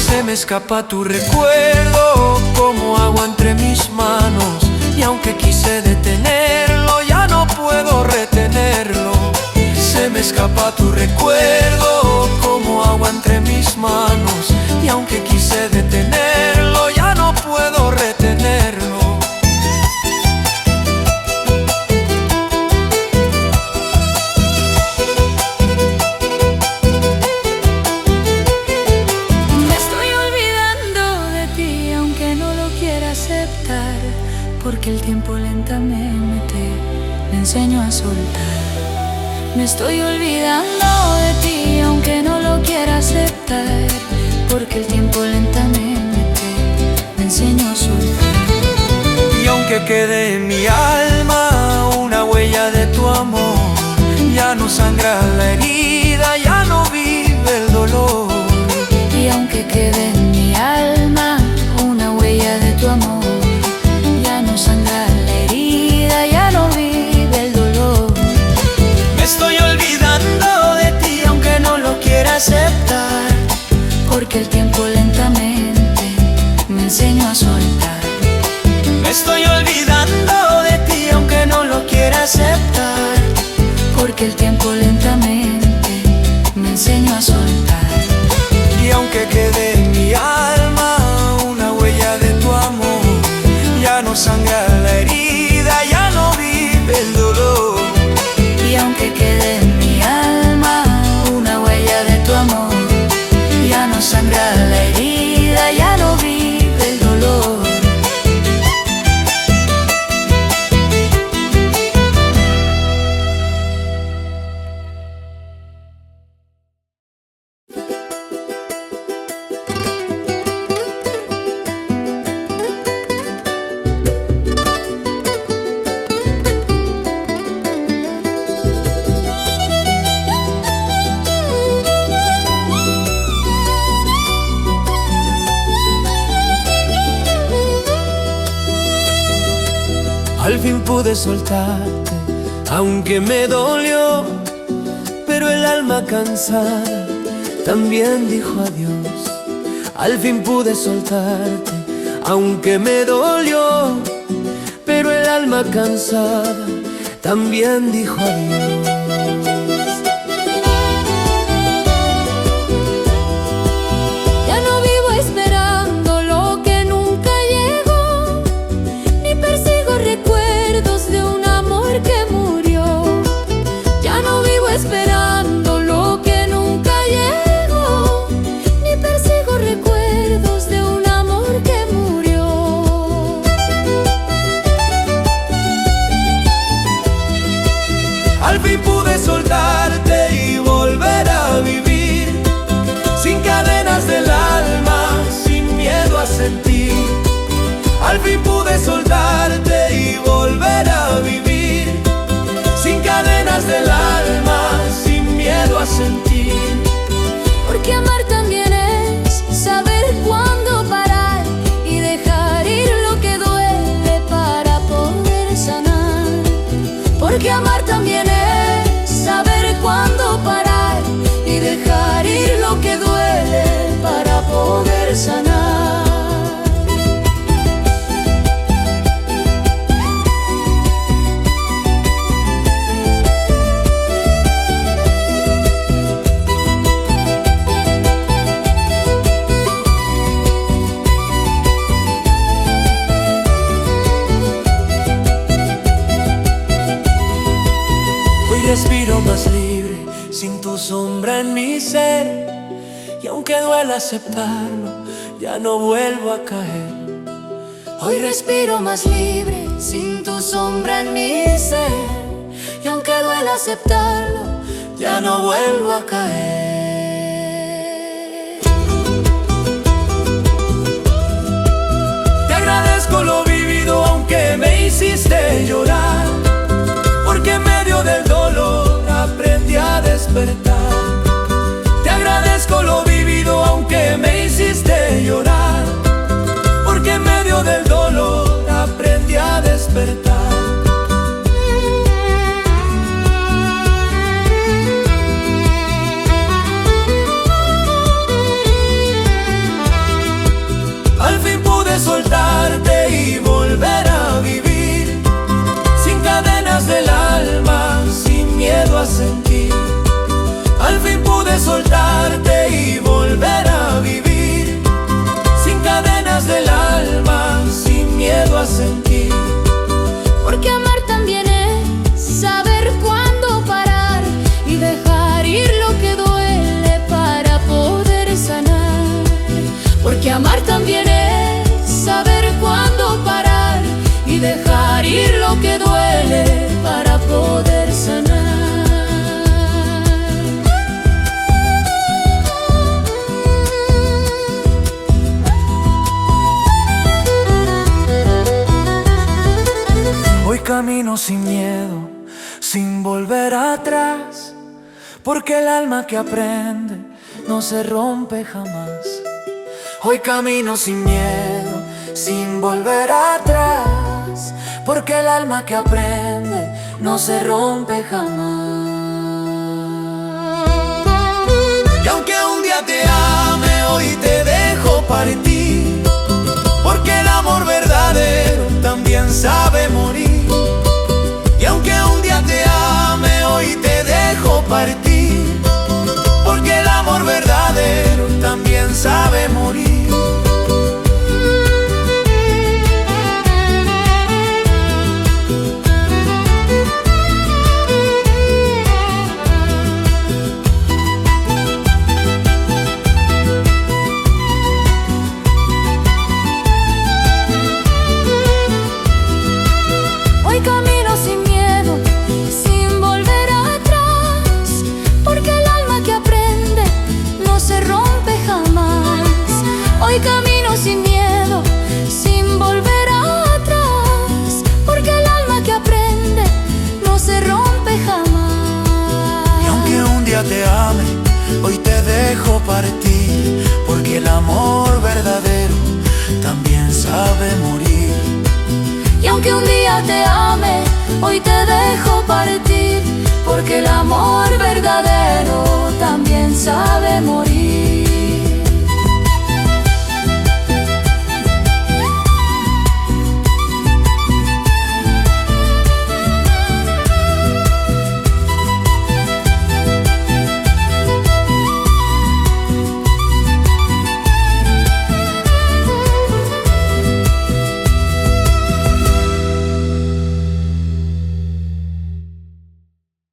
Se me escapa tu recuerdo como agua entre mis manos, y aunque quise detenerlo ya no puedo retenerlo. Se me escapa tu recuerdo como agua entre mis manos, y aunque quise detenerlo ya no puedo retenerlo. Me estoy olvidando de ti aunque no lo quiera aceptar, porque el tiempo lentamente me enseñó a soltar. Me estoy olvidando de ti aunque no lo quiera aceptar, porque el tiempo lentamente me enseñó a soltar. Y aunque quede en mi alma una huella de tu amor, ya no sangra la herida, ya no vive el dolor. Y aunque quede en mi alma una huella de tu amor, ya no sangra la herida, ya no vive el dolor. Me estoy olvidando de ti aunque no lo quiera aceptar, porque el tiempo lentamente me enseñó a soltar. me estoy olvidando de ti aunque no lo quiera aceptar, Porque el tiempo lentamente me enseñó a soltar. y aunque quede en mi alma una huella de tu amor, ya no sangra la herida, ya no vive el dolor. Y aunque quede en mi alma una huella de tu amor, ya no sangra la herida, ya no vive el dolor. Al fin pude soltarte, aunque me dolió, pero el alma cansada también dijo adiós. Al fin pude soltarte, aunque me dolió, pero el alma cansada también dijo adiós. Ya no vivo esperando lo que nunca llegó, ni persigo recuerdos de un amor que murió. Ya no vivo esperando lo que nunca llegó, ni persigo recuerdos de un amor que murió. Al fin pude soltarte y volver a vivir, sin cadenas del alma, sin miedo a sentir. Al fin pude soltarte y volver a vivir, sin cadenas del alma, sin miedo a sentir. Porque amar también es saber cuándo parar y dejar ir lo que duele para poder sanar. Porque amar también es saber cuándo parar y dejar ir lo que duele para poder sanar. Respiro más libre, sin tu sombra en mi ser, y aunque duela aceptarlo, ya no vuelvo a caer. Hoy respiro más libre, sin tu sombra en mi ser. Y aunque duela aceptarlo, ya no vuelvo a caer. Te agradezco lo vivido aunque me hiciste llorar, porque en medio del dolor aprendí a despertar. Te agradezco lo vivido aunque me hiciste llorar, porque en medio del dolor aprendí a despertar. Al fin pude soltarte y volver a vivir, sin cadenas del alma, sin miedo a sentir. Al fin pude soltarte y volver a vivir, sin cadenas del alma, sin miedo a sentir. Porque amar también es saber cuándo parar y dejar ir lo que duele para poder sanar. Porque amar también es saber cuándo parar y dejar ir lo que duele para poder sanar. Hoy camino sin miedo, sin volver atrás, porque el alma que aprende no se rompe jamás. Hoy camino sin miedo, sin volver atrás, porque el alma que aprende no se rompe jamás. Y aunque un día te ame, hoy te dejo partir, porque el amor verdadero también sabe morir. Y aunque un día te ame, hoy te dejo partir, porque el amor verdadero también sabe morir. Hoy camino sin miedo, sin volver atrás, porque el alma que aprende no se rompe jamás. Hoy camino sin miedo, sin volver atrás, porque el alma que aprende no se rompe jamás. Y aunque un día te ame, hoy te dejo partir, porque el amor verdadero también sabe morir. Y aunque un día te ame, hoy te dejo partir, porque el amor verdadero también sabe morir.